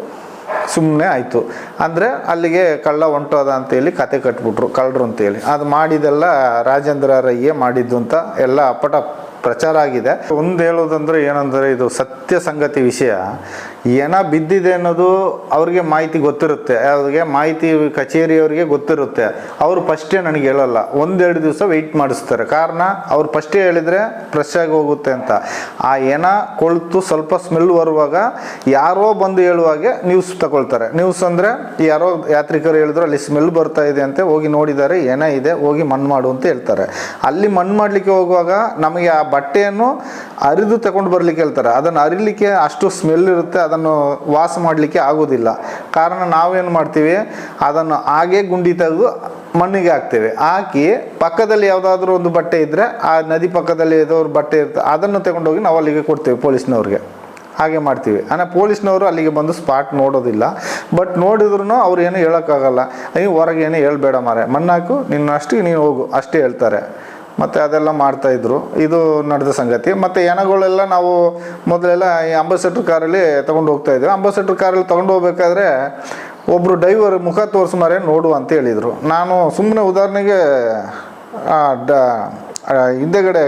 ಸುಮ್ಮನೆ ಆಯಿತು. ಅಂದರೆ ಅಲ್ಲಿಗೆ ಕಳ್ಳ ಹೊಂಟೋದ ಅಂತೇಳಿ ಕತೆ ಕಟ್ಬಿಟ್ರು ಕಳ್ಳರು ಅಂತೇಳಿ. ಅದು ಮಾಡಿದೆಲ್ಲ ರಾಜೇಂದ್ರ ರೈಯೇ ಮಾಡಿದ್ದು ಅಂತ ಎಲ್ಲ ಅಪ್ಪಟ ಪ್ರಚಾರ ಆಗಿದೆ. ಒಂದು ಹೇಳೋದಂದ್ರೆ ಏನಂದರೆ, ಇದು ಸತ್ಯ ಸಂಗತಿ ವಿಷಯ. ಏನ ಬಿದ್ದಿದೆ ಅನ್ನೋದು ಅವ್ರಿಗೆ ಮಾಹಿತಿ ಗೊತ್ತಿರುತ್ತೆ, ಅವ್ರಿಗೆ ಮಾಹಿತಿ ಕಚೇರಿಯವರಿಗೆ ಗೊತ್ತಿರುತ್ತೆ. ಅವರು ಫಸ್ಟೇ ನನಗೆ ಹೇಳಲ್ಲ, 1-2 ದಿವಸ ವೆಯ್ಟ್ ಮಾಡಿಸ್ತಾರೆ. ಕಾರಣ ಅವ್ರು ಫಸ್ಟೇ ಹೇಳಿದರೆ ಫ್ರೆಶ್ ಆಗಿ ಹೋಗುತ್ತೆ ಅಂತ. ಆ ಏನ ಕೊಳ್ತು ಸ್ವಲ್ಪ ಸ್ಮೆಲ್ ಬರುವಾಗ ಯಾರೋ ಬಂದು ಹೇಳುವಾಗೆ ನ್ಯೂಸ್ ತಗೊಳ್ತಾರೆ. ನ್ಯೂಸ್ ಅಂದರೆ ಯಾರೋ ಯಾತ್ರಿಕರು ಹೇಳಿದ್ರು ಅಲ್ಲಿ ಸ್ಮೆಲ್ ಬರ್ತಾ ಇದೆ ಅಂತ, ಹೋಗಿ ನೋಡಿದ್ದಾರೆ ಏನ ಇದೆ, ಹೋಗಿ ಮಣ್ಣು ಮಾಡು ಅಂತ ಹೇಳ್ತಾರೆ. ಅಲ್ಲಿ ಮಣ್ಣು ಮಾಡಲಿಕ್ಕೆ ಹೋಗುವಾಗ ನಮಗೆ ಆ ಬಟ್ಟೆಯನ್ನು ಅರಿದು ತಗೊಂಡು ಬರ್ಲಿಕ್ಕೆ ಹೇಳ್ತಾರೆ. ಅದನ್ನು ಅರಿಲಿಕ್ಕೆ ಅಷ್ಟು ಸ್ಮೆಲ್ ಇರುತ್ತೆ, ಅದನ್ನು ವಾಸ ಮಾಡಲಿಕ್ಕೆ ಆಗೋದಿಲ್ಲ. ಕಾರಣ ನಾವೇನು ಮಾಡ್ತೀವಿ, ಅದನ್ನು ಹಾಗೆ ಗುಂಡಿ ತೆಗೆದು ಮಣ್ಣಿಗೆ ಹಾಕ್ತೇವೆ. ಹಾಕಿ ಪಕ್ಕದಲ್ಲಿ ಯಾವುದಾದ್ರೂ ಒಂದು ಬಟ್ಟೆ ಇದ್ದರೆ, ಆ ನದಿ ಪಕ್ಕದಲ್ಲಿ ಏದೋರು ಬಟ್ಟೆ ಇರುತ್ತೆ, ಅದನ್ನು ತಗೊಂಡೋಗಿ ನಾವು ಅಲ್ಲಿಗೆ ಕೊಡ್ತೇವೆ ಪೊಲೀಸ್ನವ್ರಿಗೆ. ಹಾಗೆ ಮಾಡ್ತೀವಿ. ಅಂದರೆ ಪೊಲೀಸ್ನವರು ಅಲ್ಲಿಗೆ ಬಂದು ಸ್ಪಾಟ್ ನೋಡೋದಿಲ್ಲ. ಬಟ್ ನೋಡಿದ್ರು ಅವ್ರು ಏನು ಹೇಳೋಕ್ಕಾಗಲ್ಲ, ನೀವು ಹೊರಗೆ ಏನು ಹೇಳ್ಬೇಡ ಮಾರೆ, ಮಣ್ಣಾಕು ನಿನ್ನಷ್ಟು ನೀನು ಹೋಗು ಅಷ್ಟೇ ಹೇಳ್ತಾರೆ. ಮತ್ತು ಅದೆಲ್ಲ ಮಾಡ್ತಾಯಿದ್ರು. ಇದು ನಡೆದ ಸಂಗತಿ. ಮತ್ತು ಹೆಣಗಳೆಲ್ಲ ನಾವು ಮೊದಲೆಲ್ಲ ಈ ಅಂಬಾಸೆಡರ್ ಕಾರಲ್ಲಿ ತೊಗೊಂಡು ಹೋಗ್ತಾಯಿದ್ವಿ. ಅಂಬಾಸೆಡರ್ ಕಾರಲ್ಲಿ ತೊಗೊಂಡು ಹೋಗ್ಬೇಕಾದ್ರೆ ಒಬ್ಬರು ಡ್ರೈವರ್ ಮುಖ ತೋರಿಸ್ಮಾರೆ ನೋಡು ಅಂತ ಹೇಳಿದರು. ನಾನು ಸುಮ್ಮನೆ ಉದಾಹರಣೆಗೆ ಹಿಂದೆಗಡೆ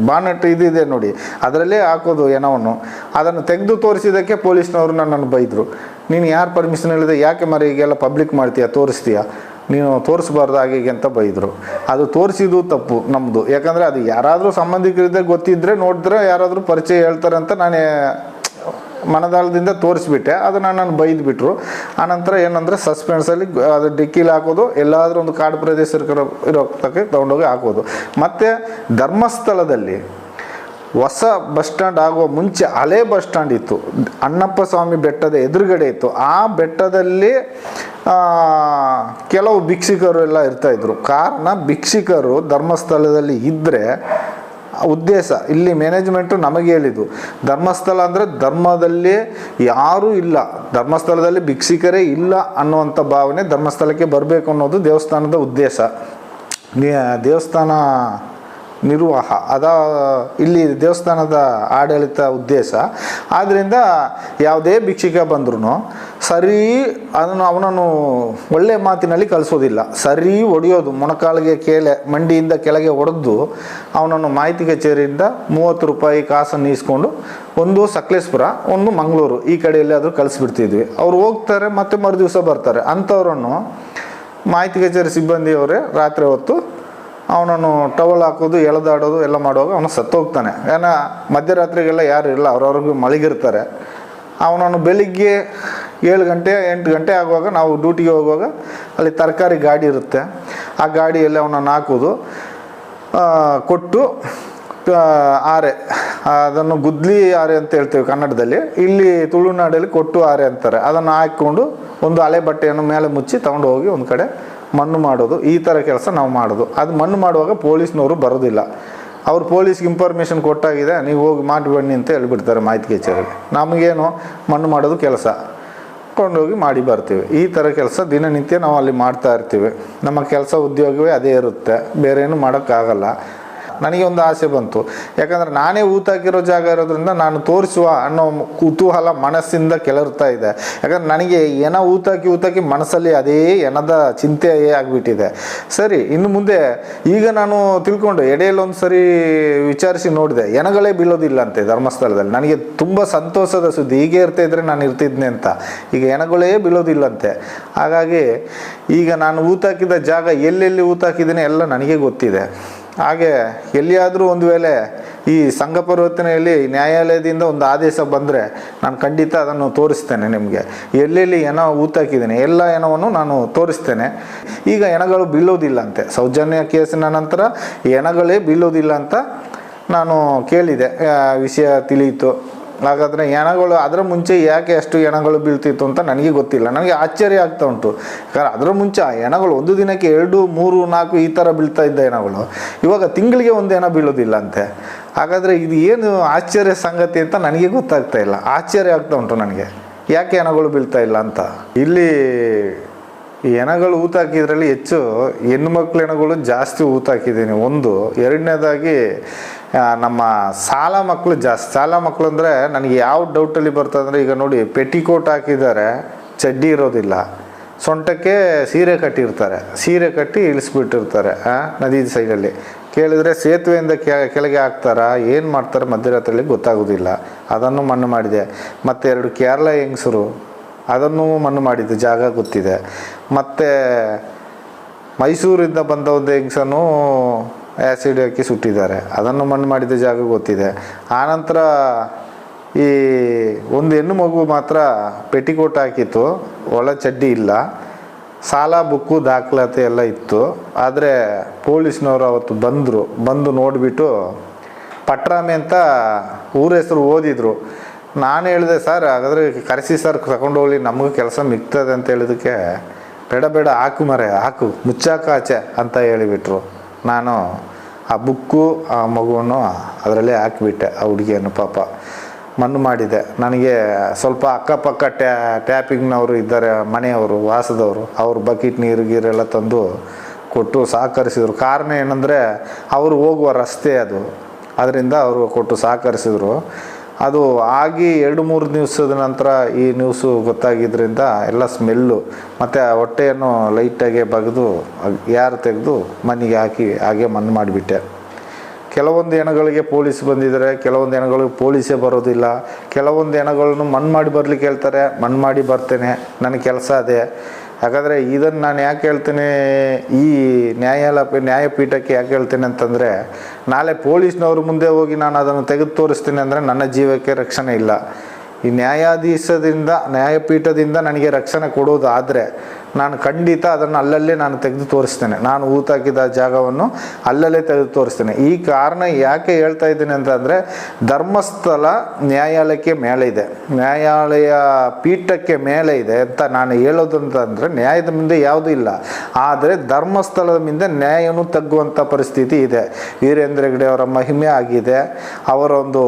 ಬಾನಟ್ ಇದಿದೆ ನೋಡಿ, ಅದರಲ್ಲೇ ಹಾಕೋದು ಏನವನ್ನು, ಅದನ್ನು ತೆಗೆದು ತೋರಿಸಿದ್ದಕ್ಕೆ ಪೊಲೀಸ್ನವರು ನನ್ನನ್ನು ಬೈದರು. ನೀನು ಯಾರು ಪರ್ಮಿಷನ್ ಹೇಳಿದೆ, ಯಾಕೆ ಮರಿ ಈಗೆಲ್ಲ ಪಬ್ಲಿಕ್ ಮಾಡ್ತೀಯಾ, ತೋರಿಸ್ತೀಯಾ, ನೀನು ತೋರಿಸ್ಬಾರ್ದು ಹಾಗೆ ಅಂತ ಬೈದರು. ಅದು ತೋರಿಸಿದ್ದು ತಪ್ಪು ನಮ್ಮದು. ಯಾಕಂದರೆ ಅದು ಯಾರಾದರೂ ಸಂಬಂಧಿಕರಿದ್ದರೆ ಗೊತ್ತಿದ್ದರೆ ನೋಡಿದ್ರೆ ಯಾರಾದರೂ ಪರಿಚಯ ಹೇಳ್ತಾರೆ ಅಂತ ನಾನು ಮನದಾಳದಿಂದ ತೋರಿಸ್ಬಿಟ್ಟೆ. ಅದು ನನ್ನನ್ನು ಬೈದುಬಿಟ್ರು. ಆನಂತರ ಏನಂದರೆ ಸಸ್ಪೆನ್ಸಲ್ಲಿ ಅದು ಡಿಕ್ಕಿಲಿ ಹಾಕೋದು, ಎಲ್ಲಾದರೂ ಒಂದು ಕಾಡು ಪ್ರದೇಶ ಇರೋಕ್ಕೆ ತೊಗೊಂಡೋಗಿ ಹಾಕೋದು. ಮತ್ತು ಧರ್ಮಸ್ಥಳದಲ್ಲಿ ಹೊಸ ಬಸ್ ಸ್ಟ್ಯಾಂಡ್ ಆಗುವ ಮುಂಚೆ ಹಳೆ ಬಸ್ ಸ್ಟ್ಯಾಂಡ್ ಇತ್ತು, ಅಣ್ಣಪ್ಪ ಸ್ವಾಮಿ ಬೆಟ್ಟದ ಎದುರುಗಡೆ ಇತ್ತು. ಆ ಬೆಟ್ಟದಲ್ಲಿ ಕೆಲವು ಭಿಕ್ಷುಕರು ಎಲ್ಲ ಇರ್ತಾಯಿದ್ರು. ಕಾರಣ ಭಿಕ್ಷುಕರು ಧರ್ಮಸ್ಥಳದಲ್ಲಿ ಇದ್ದರೆ ಉದ್ದೇಶ, ಇಲ್ಲಿ ಮ್ಯಾನೇಜ್ಮೆಂಟು ನಮಗೆ ಹೇಳಿದ್ದು, ಧರ್ಮಸ್ಥಳ ಅಂದರೆ ಧರ್ಮದಲ್ಲಿ ಯಾರೂ ಇಲ್ಲ, ಧರ್ಮಸ್ಥಳದಲ್ಲಿ ಭಿಕ್ಷುಕರೇ ಇಲ್ಲ ಅನ್ನುವಂಥ ಭಾವನೆ, ಧರ್ಮಸ್ಥಳಕ್ಕೆ ಬರಬೇಕು ಅನ್ನೋದು ದೇವಸ್ಥಾನದ ಉದ್ದೇಶ, ದೇವಸ್ಥಾನ ನಿರ್ವಾಹ ಇಲ್ಲಿ ದೇವಸ್ಥಾನದ ಆಡಳಿತ ಉದ್ದೇಶ. ಆದ್ದರಿಂದ ಯಾವುದೇ ಭಿಕ್ಷುಕ ಬಂದ್ರೂ ಸರಿ ಅವನನ್ನು ಒಳ್ಳೆ ಮಾತಿನಲ್ಲಿ ಕಳಿಸೋದಿಲ್ಲ, ಸರಿ ಹೊಡೆಯೋದು, ಮೊಣಕಾಲಿಗೆ ಮಂಡಿಯಿಂದ ಕೆಳಗೆ ಹೊಡೆದು ಅವನನ್ನು ಮಾಹಿತಿ ಕಚೇರಿಯಿಂದ 30 ರೂಪಾಯಿ ಕಾಸನ್ನು ಈಸ್ಕೊಂಡು ಒಂದು ಸಕಲೇಶ್ಪುರ ಒಂದು ಮಂಗಳೂರು ಈ ಕಡೆಯಲ್ಲಿ ಆದರೂ ಕಳಿಸ್ಬಿಡ್ತಿದ್ವಿ. ಅವ್ರು ಹೋಗ್ತಾರೆ ಮತ್ತು ಮರುದಿವಸ ಬರ್ತಾರೆ. ಅಂಥವ್ರನ್ನು ಮಾಹಿತಿ ಕಚೇರಿ ಸಿಬ್ಬಂದಿಯವರೇ ರಾತ್ರಿ ಹೊತ್ತು ಅವನನ್ನು ಟವಲ್ ಹಾಕೋದು, ಎಳೆದಾಡೋದು ಎಲ್ಲ ಮಾಡುವಾಗ ಅವನು ಸತ್ತೋಗ್ತಾನೆ. ಏನೋ ಮಧ್ಯರಾತ್ರಿಗೆಲ್ಲ ಯಾರು ಇಲ್ಲ, ಅವ್ರವ್ರಿಗೂ ಮಲಗಿರ್ತಾರೆ. ಅವನನ್ನು ಬೆಳಿಗ್ಗೆ 7 ಗಂಟೆ 8 ಗಂಟೆ ಆಗುವಾಗ ನಾವು ಡ್ಯೂಟಿಗೆ ಹೋಗುವಾಗ ಅಲ್ಲಿ ತರಕಾರಿ ಗಾಡಿ ಇರುತ್ತೆ, ಆ ಗಾಡಿಯಲ್ಲಿ ಅವನನ್ನು ಹಾಕೋದು, ಕೊಟ್ಟು ಆರೆ, ಅದನ್ನು ಗುದ್ಲಿ ಆರೆ ಅಂತ ಹೇಳ್ತೇವೆ ಕನ್ನಡದಲ್ಲಿ, ಇಲ್ಲಿ ತುಳುನಾಡಲ್ಲಿ ಕೊಟ್ಟು ಆರೆ ಅಂತಾರೆ. ಅದನ್ನು ಹಾಕ್ಕೊಂಡು ಒಂದು ಹಳೆ ಬಟ್ಟೆಯನ್ನು ಮೇಲೆ ಮುಚ್ಚಿ ತಗೊಂಡು ಹೋಗಿ ಒಂದು ಕಡೆ ಮಣ್ಣು ಮಾಡೋದು. ಈ ಥರ ಕೆಲಸ ನಾವು ಮಾಡೋದು. ಅದು ಮಣ್ಣು ಮಾಡುವಾಗ ಪೊಲೀಸ್ನವರು ಬರೋದಿಲ್ಲ. ಅವ್ರು ಪೊಲೀಸ್ಗೆ ಇನ್ಫಾರ್ಮೇಷನ್ ಕೊಟ್ಟಾಗಿದೆ, ನೀವು ಹೋಗಿ ಮಾಡಿ ಬನ್ನಿ ಅಂತ ಹೇಳಿಬಿಡ್ತಾರೆ ಮಾಹಿತಿ ಕಚೇರಿಗೆ. ನಮಗೇನು ಮಣ್ಣು ಮಾಡೋದು ಕೆಲಸ, ಕೊಂಡೋಗಿ ಮಾಡಿ ಬರ್ತೀವಿ. ಈ ಥರ ಕೆಲಸ ದಿನನಿತ್ಯ ನಾವು ಅಲ್ಲಿ ಮಾಡ್ತಾ ಇರ್ತೀವಿ. ನಮ್ಮ ಕೆಲಸ ಉದ್ಯೋಗವೇ ಅದೇ ಇರುತ್ತೆ, ಬೇರೆ ಏನು ಮಾಡೋಕ್ಕಾಗಲ್ಲ. ನನಗೆ ಒಂದು ಆಸೆ ಬಂತು, ಯಾಕಂದರೆ ನಾನೇ ಊತಾಕಿರೋ ಜಾಗ ಇರೋದ್ರಿಂದ ನಾನು ತೋರಿಸುವ ಅನ್ನೋ ಕುತೂಹಲ ಮನಸ್ಸಿಂದ ಕೆಳರ್ತಾ ಇದೆ. ಯಾಕಂದರೆ ನನಗೆ ಏನ ಊತಾಕಿ ಮನಸ್ಸಲ್ಲಿ ಅದೇ ಏನದ ಚಿಂತೆಯೇ ಆಗಿಬಿಟ್ಟಿದೆ. ಸರಿ, ಇನ್ನು ಮುಂದೆ ಈಗ ನಾನು ತಿಳ್ಕೊಂಡು ಎಡೆಯಲ್ಲಿ ಒಂದು ಸರಿ ವಿಚಾರಿಸಿ ನೋಡಿದೆ, ಎನಗಳೇ ಬೀಳೋದಿಲ್ಲ ಅಂತೆ ಧರ್ಮಸ್ಥಳದಲ್ಲಿ. ನನಗೆ ತುಂಬ ಸಂತೋಷದ ಸುದ್ದಿ. ಹೀಗೆ ಇರ್ತಾಯಿದ್ರೆ ನಾನು ಇರ್ತಿದ್ನೆ ಅಂತ. ಈಗ ಎನಗಳೇ ಬೀಳೋದಿಲ್ಲಂತೆ. ಹಾಗಾಗಿ ಈಗ ನಾನು ಊತಾಕಿದ ಜಾಗ ಎಲ್ಲೆಲ್ಲಿ ಊತಾಕಿದ್ದೀನಿ ಎಲ್ಲ ನನಗೆ ಗೊತ್ತಿದೆ. ಹಾಗೆ ಎಲ್ಲಿಯಾದರೂ ಒಂದು ವೇಳೆ ಈ ಸಂಘ ಪರಿವರ್ತನೆಯಲ್ಲಿ ನ್ಯಾಯಾಲಯದಿಂದ ಒಂದು ಆದೇಶ ಬಂದರೆ ನಾನು ಖಂಡಿತ ಅದನ್ನು ತೋರಿಸ್ತೇನೆ ನಿಮಗೆ. ಎಲ್ಲೆಲ್ಲಿ ಹೆಣ ಊತಾಕಿದ್ದೇನೆ ಎಲ್ಲ ಹೆಣವನ್ನು ನಾನು ತೋರಿಸ್ತೇನೆ. ಈಗ ಹೆಣಗಳು ಬೀಳೋದಿಲ್ಲ ಅಂತೆ, ಸೌಜನ್ಯ ಕೇಸಿನ ನಂತರ ಹೆಣಗಳೇ ಬೀಳೋದಿಲ್ಲ ಅಂತ ನಾನು ಕೇಳಿದೆ, ವಿಷಯ ತಿಳಿಯಿತು. ಹಾಗಾದರೆ ಹೆಣಗಳು ಅದರ ಮುಂಚೆ ಯಾಕೆ ಅಷ್ಟು ಹೆಣಗಳು ಬೀಳ್ತಿತ್ತು ಅಂತ ನನಗೆ ಗೊತ್ತಿಲ್ಲ. ನನಗೆ ಆಶ್ಚರ್ಯ ಆಗ್ತಾ ಉಂಟು. ಯಾಕಂದ್ರೆ ಅದರ ಮುಂಚೆ ಆ ಹೆಣಗಳು ಒಂದು ದಿನಕ್ಕೆ 2, 3, 4 ಈ ಥರ ಬೀಳ್ತಾ ಇದ್ದ ಹೆಣಗಳು ಇವಾಗ ತಿಂಗಳಿಗೆ ಒಂದು ಹೆಣ ಬೀಳೋದಿಲ್ಲ ಅಂತೆ. ಹಾಗಾದರೆ ಇದು ಏನು ಆಶ್ಚರ್ಯ ಸಂಗತಿ ಅಂತ ನನಗೆ ಗೊತ್ತಾಗ್ತಾ ಇಲ್ಲ. ಆಶ್ಚರ್ಯ ಆಗ್ತಾ ಉಂಟು ನನಗೆ, ಯಾಕೆ ಹೆಣಗಳು ಬೀಳ್ತಾ ಇಲ್ಲ ಅಂತ. ಇಲ್ಲಿ ಈ ಹೆಣಗಳು ಊತಾಕಿದ್ರಲ್ಲಿ ಹೆಚ್ಚು ಹೆಣ್ಣು ಮಕ್ಕಳ ಹೆಣಗಳು ಜಾಸ್ತಿ ಊತಾಕಿದ್ದೀನಿ ಒಂದು. ಎರಡನೇದಾಗಿ ನಮ್ಮ ಸಾಲ ಮಕ್ಕಳು ಜಾಸ್ತಿ. ಸಾಲ ಮಕ್ಕಳು ಅಂದರೆ ನನಗೆ ಯಾವ ಡೌಟಲ್ಲಿ ಬರ್ತದಂದರೆ, ಈಗ ನೋಡಿ ಪೆಟಿಕೋಟ್ ಹಾಕಿದ್ದಾರೆ, ಚಡ್ಡಿ ಇರೋದಿಲ್ಲ, ಸೊಂಟಕ್ಕೆ ಸೀರೆ ಕಟ್ಟಿರ್ತಾರೆ, ಸೀರೆ ಕಟ್ಟಿ ಇಳಿಸ್ಬಿಟ್ಟಿರ್ತಾರೆ ನದಿ ಸೈಡಲ್ಲಿ. ಕೇಳಿದರೆ ಸೇತುವೆಯಿಂದ ಕೆಳಗೆ ಹಾಕ್ತಾರಾ ಏನು ಮಾಡ್ತಾರೆ ಮಧ್ಯರಾತ್ರಿಯಲ್ಲಿ ಗೊತ್ತಾಗೋದಿಲ್ಲ. ಅದನ್ನು ಮಣ್ಣು ಮಾಡಿದೆ. ಮತ್ತು 2 ಕೇರಳ ಹೆಂಗಸರು ಅದನ್ನು ಮಣ್ಣು ಮಾಡಿದ್ದು ಜಾಗ ಗೊತ್ತಿದೆ. ಮತ್ತು ಮೈಸೂರಿಂದ ಬಂದ ಒಂದು ಹೆಂಗಸನ್ನು ಆ್ಯಸಿಡ್ ಹಾಕಿ ಸುಟ್ಟಿದ್ದಾರೆ, ಅದನ್ನು ಮಣ್ಣು ಮಾಡಿದ ಜಾಗ ಗೊತ್ತಿದೆ. ಆನಂತರ ಈ ಒಂದು ಹೆಣ್ಣು ಮಗು ಮಾತ್ರ ಪೆಟಿಕೋಟ್ ಹಾಕಿತ್ತು, ಒಳ ಚಡ್ಡಿ ಇಲ್ಲ, ಸಾಲ ಬುಕ್ಕು ದಾಖಲಾತಿ ಎಲ್ಲ ಇತ್ತು. ಆದರೆ ಪೊಲೀಸ್ನವರು ಅವತ್ತು ಬಂದು ನೋಡಿಬಿಟ್ಟು ಪಟ್ರಾಮಿ ಅಂತ ಊರ ಹೆಸರು ಓದಿದ್ರು. ನಾನು ಹೇಳಿದೆ, ಸರ್ ಹಾಗಾದರೆ ಕರೆಸಿ ಸರ್ ತಗೊಂಡು ಹೋಗ್ಲಿ, ನಮಗೂ ಕೆಲಸ ಮಿಗ್ತದೆ ಅಂತ ಹೇಳಿದಕ್ಕೆ, ಬೇಡ ಹಾಕು ಮರೆ ಹಾಕು ಮುಚ್ಚಾಕ ಆಚೆ ಅಂತ ಹೇಳಿಬಿಟ್ರು. ನಾನು ಆ ಬುಕ್ಕು ಆ ಮಗುವನ್ನು ಅದರಲ್ಲೇ ಹಾಕಿಬಿಟ್ಟೆ. ಆ ಹುಡುಗಿಯನ್ನು ಪಾಪ ಮಣ್ಣು ಮಾಡಿದೆ. ನನಗೆ ಸ್ವಲ್ಪ ಅಕ್ಕಪಕ್ಕ ಟ್ಯಾಪಿಂಗ್ನವರು ಇದ್ದಾರೆ, ಮನೆಯವರು ವಾಸದವರು, ಅವರು ಬಕೆಟ್ ನೀರು ಗೀರೆಲ್ಲ ತಂದು ಕೊಟ್ಟು ಸಹಕರಿಸಿದರು. ಕಾರಣ ಏನಂದರೆ ಅವರು ಹೋಗುವ ರಸ್ತೆ ಅದು, ಅದರಿಂದ ಅವರು ಕೊಟ್ಟು ಸಹಕರಿಸಿದರು. ಅದು ಆಗಿ 2-3 ದಿವಸದ ನಂತರ ಈ ನ್ಯೂಸು ಗೊತ್ತಾಗಿದ್ದರಿಂದ ಎಲ್ಲ ಸ್ಮೆಲ್ಲು ಮತ್ತು ಹೊಟ್ಟೆಯನ್ನು ಲೈಟಾಗೆ ಬಗೆದು ಯಾರು ತೆಗೆದು ಮಣ್ಣಿಗೆ ಹಾಕಿ ಹಾಗೆ ಮಣ್ಣು ಮಾಡಿಬಿಟ್ಟೆ. ಕೆಲವೊಂದು ಹೆಣಗಳಿಗೆ ಪೊಲೀಸ್ ಬಂದಿದ್ದಾರೆ, ಕೆಲವೊಂದು ಹೆಣಗಳಿಗೆ ಪೊಲೀಸೇ ಬರೋದಿಲ್ಲ. ಕೆಲವೊಂದು ಹೆಣಗಳನ್ನು ಮಣ್ಣು ಮಾಡಿ ಬರಲಿಕ್ಕೆ ಹೇಳ್ತಾರೆ, ಮಣ್ಣು ಮಾಡಿ ಬರ್ತೇನೆ, ನನ್ನ ಕೆಲಸ ಅದೇ. ಹಾಗಾದರೆ ಇದನ್ನು ನಾನು ಯಾಕೆ ಹೇಳ್ತೇನೆ, ಈ ನ್ಯಾಯಪೀಠಕ್ಕೆ ಯಾಕೆ ಹೇಳ್ತೇನೆ ಅಂತಂದರೆ, ನಾಳೆ ಪೊಲೀಸ್ನವ್ರ ಮುಂದೆ ಹೋಗಿ ನಾನು ಅದನ್ನು ತೆಗೆದು ತೋರಿಸ್ತೀನಿ ಅಂದರೆ ನನ್ನ ಜೀವಕ್ಕೆ ರಕ್ಷಣೆ ಇಲ್ಲ. ಈ ನ್ಯಾಯಪೀಠದಿಂದ ನನಗೆ ರಕ್ಷಣೆ ಕೊಡೋದಾದರೆ ನಾನು ಖಂಡಿತ ಅದನ್ನು ಅಲ್ಲಲ್ಲೇ ನಾನು ತೆಗೆದು ತೋರಿಸ್ತೇನೆ. ನಾನು ಊತಾಕಿದ ಜಾಗವನ್ನು ಅಲ್ಲಲ್ಲೇ ತೆಗೆದು ತೋರಿಸ್ತೇನೆ. ಈ ಕಾರಣ ಯಾಕೆ ಹೇಳ್ತಾ ಇದ್ದೀನಿ ಅಂತಂದರೆ, ಧರ್ಮಸ್ಥಳ ನ್ಯಾಯಾಲಯಕ್ಕೆ ಮೇಲೆ ಇದೆ, ನ್ಯಾಯಾಲಯ ಪೀಠಕ್ಕೆ ಮೇಲೆ ಇದೆ ಅಂತ ನಾನು ಹೇಳೋದು ಅಂತಂದರೆ, ನ್ಯಾಯದ ಮುಂದೆ ಯಾವುದೂ ಇಲ್ಲ. ಆದರೆ ಧರ್ಮಸ್ಥಳದ ಮುಂದೆ ನ್ಯಾಯವನ್ನು ತಗ್ಗುವಂಥ ಪರಿಸ್ಥಿತಿ ಇದೆ. ವೀರೇಂದ್ರ ಹೆಗ್ಗಡೆ ಅವರ ಮಹಿಮೆ ಆಗಿದೆ. ಅವರ ಒಂದು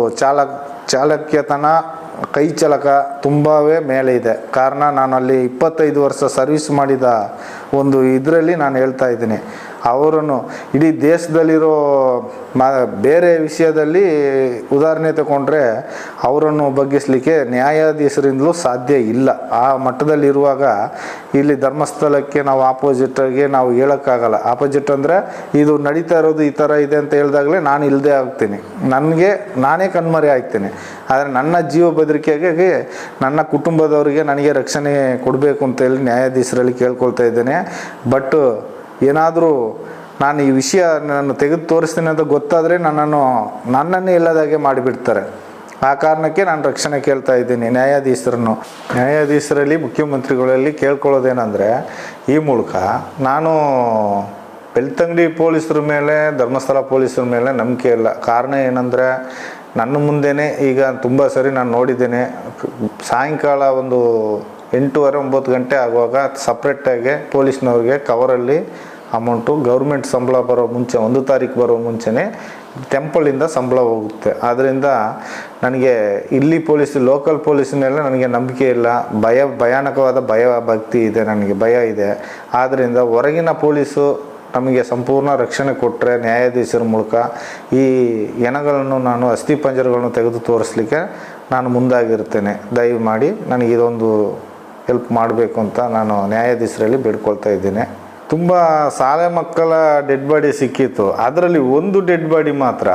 ಚಾಲಕ್ಯತನ, ಕೈ ಚಳಕ ತುಂಬವೇ ಮೇಲೆ ಇದೆ. ಕಾರಣ ನಾನು ಅಲ್ಲಿ 25 ವರ್ಷ ಸರ್ವಿಸ್ ಮಾಡಿದ ಒಂದು ಇದರಲ್ಲಿ ನಾನು ಹೇಳ್ತಾ ಇದ್ದೀನಿ. ಅವರನ್ನು ಇಡೀ ದೇಶದಲ್ಲಿರೋ ಬೇರೆ ವಿಷಯದಲ್ಲಿ ಉದಾಹರಣೆ ತಗೊಂಡ್ರೆ ಅವರನ್ನು ಬಗ್ಗಿಸಲಿಕ್ಕೆ ನ್ಯಾಯಾಧೀಶರಿಂದಲೂ ಸಾಧ್ಯ ಇಲ್ಲ. ಆ ಮಟ್ಟದಲ್ಲಿರುವಾಗ ಇಲ್ಲಿ ಧರ್ಮಸ್ಥಳಕ್ಕೆ ನಾವು ಆಪೋಸಿಟಾಗಿ ನಾವು ಹೇಳೋಕ್ಕಾಗಲ್ಲ. ಆಪೋಸಿಟ್ ಅಂದರೆ ಇದು ನಡೀತಾ ಇರೋದು ಈ ಥರ ಇದೆ ಅಂತ ಹೇಳಿದಾಗಲೇ ನಾನು ಇಲ್ಲದೆ ಆಗ್ತೀನಿ, ನಾನೇ ಕಣ್ಮರೆ ಆಗ್ತೀನಿ. ಆದರೆ ನನ್ನ ಜೀವ ಬೆದರಿಕೆಗೆ ನನ್ನ ಕುಟುಂಬದವರಿಗೆ ನನಗೆ ರಕ್ಷಣೆ ಕೊಡಬೇಕು ಅಂತೇಳಿ ನ್ಯಾಯಾಧೀಶರಲ್ಲಿ ಕೇಳ್ಕೊಳ್ತಾ ಇದ್ದೇನೆ. ಬಟ್ ಏನಾದರೂ ನಾನು ಈ ವಿಷಯ ನಾನು ತೆಗೆದು ತೋರಿಸ್ತೀನಿ ಅಂತ ಗೊತ್ತಾದರೆ ನನ್ನನ್ನೇ ಇಲ್ಲದಾಗೆ ಮಾಡಿಬಿಡ್ತಾರೆ. ಆ ಕಾರಣಕ್ಕೆ ನಾನು ರಕ್ಷಣೆ ಕೇಳ್ತಾ ಇದ್ದೀನಿ ನ್ಯಾಯಾಧೀಶರಲ್ಲಿ ಮುಖ್ಯಮಂತ್ರಿಗಳಲ್ಲಿ ಕೇಳ್ಕೊಳ್ಳೋದೇನೆಂದರೆ, ಈ ಮೂಲಕ ನಾನು ಬೆಳ್ತಂಗಡಿ ಪೊಲೀಸರ ಮೇಲೆ, ಧರ್ಮಸ್ಥಳ ಪೊಲೀಸರ ಮೇಲೆ ನಂಬಿಕೆ ಇಲ್ಲ. ಕಾರಣ ಏನಂದರೆ, ನನ್ನ ಮುಂದೆನೇ ಈಗ ತುಂಬ ಸರಿ ನಾನು ನೋಡಿದ್ದೇನೆ, ಸಾಯಂಕಾಲ ಒಂದು 8:30-9 ಗಂಟೆ ಆಗುವಾಗ ಸಪ್ರೇಟಾಗಿ ಪೊಲೀಸ್ನವ್ರಿಗೆ ಕವರಲ್ಲಿ ಅಮೌಂಟು ಗೌರ್ಮೆಂಟ್ ಸಂಬಳ ಬರೋ ಮುಂಚೆ 1 ತಾರೀಕು ಬರೋ ಮುಂಚೆನೇ ಟೆಂಪಲಿಂದ ಸಂಬಳ ಹೋಗುತ್ತೆ. ಆದ್ದರಿಂದ ನನಗೆ ಇಲ್ಲಿ ಲೋಕಲ್ ಪೊಲೀಸಿನೆಲ್ಲ ನನಗೆ ನಂಬಿಕೆ ಇಲ್ಲ. ಭಯಾನಕವಾದ ಭಕ್ತಿ ಇದೆ, ನನಗೆ ಭಯ ಇದೆ. ಆದ್ದರಿಂದ ಹೊರಗಿನ ಪೊಲೀಸು ನಮಗೆ ಸಂಪೂರ್ಣ ರಕ್ಷಣೆ ಕೊಟ್ಟರೆ ನ್ಯಾಯಾಧೀಶರ ಮೂಲಕ ಈ ಹೆಣಗಳನ್ನು ನಾನು ಅಸ್ಥಿಪಂಜರಗಳನ್ನು ತೆಗೆದು ತೋರಿಸ್ಲಿಕ್ಕೆ ನಾನು ಮುಂದಾಗಿರ್ತೇನೆ. ದಯಮಾಡಿ ನನಗೆ ಇದೊಂದು ಹೆಲ್ಪ್ ಮಾಡಬೇಕು ಅಂತ ನಾನು ನ್ಯಾಯಾಧೀಶರಲ್ಲಿ ಬೇಡ್ಕೊಳ್ತಾ ಇದ್ದೇನೆ. ತುಂಬ ಶಾಲೆ ಮಕ್ಕಳ ಡೆಡ್ ಬಾಡಿ ಸಿಕ್ಕಿತ್ತು. ಅದರಲ್ಲಿ ಒಂದು ಡೆಡ್ ಬಾಡಿ ಮಾತ್ರ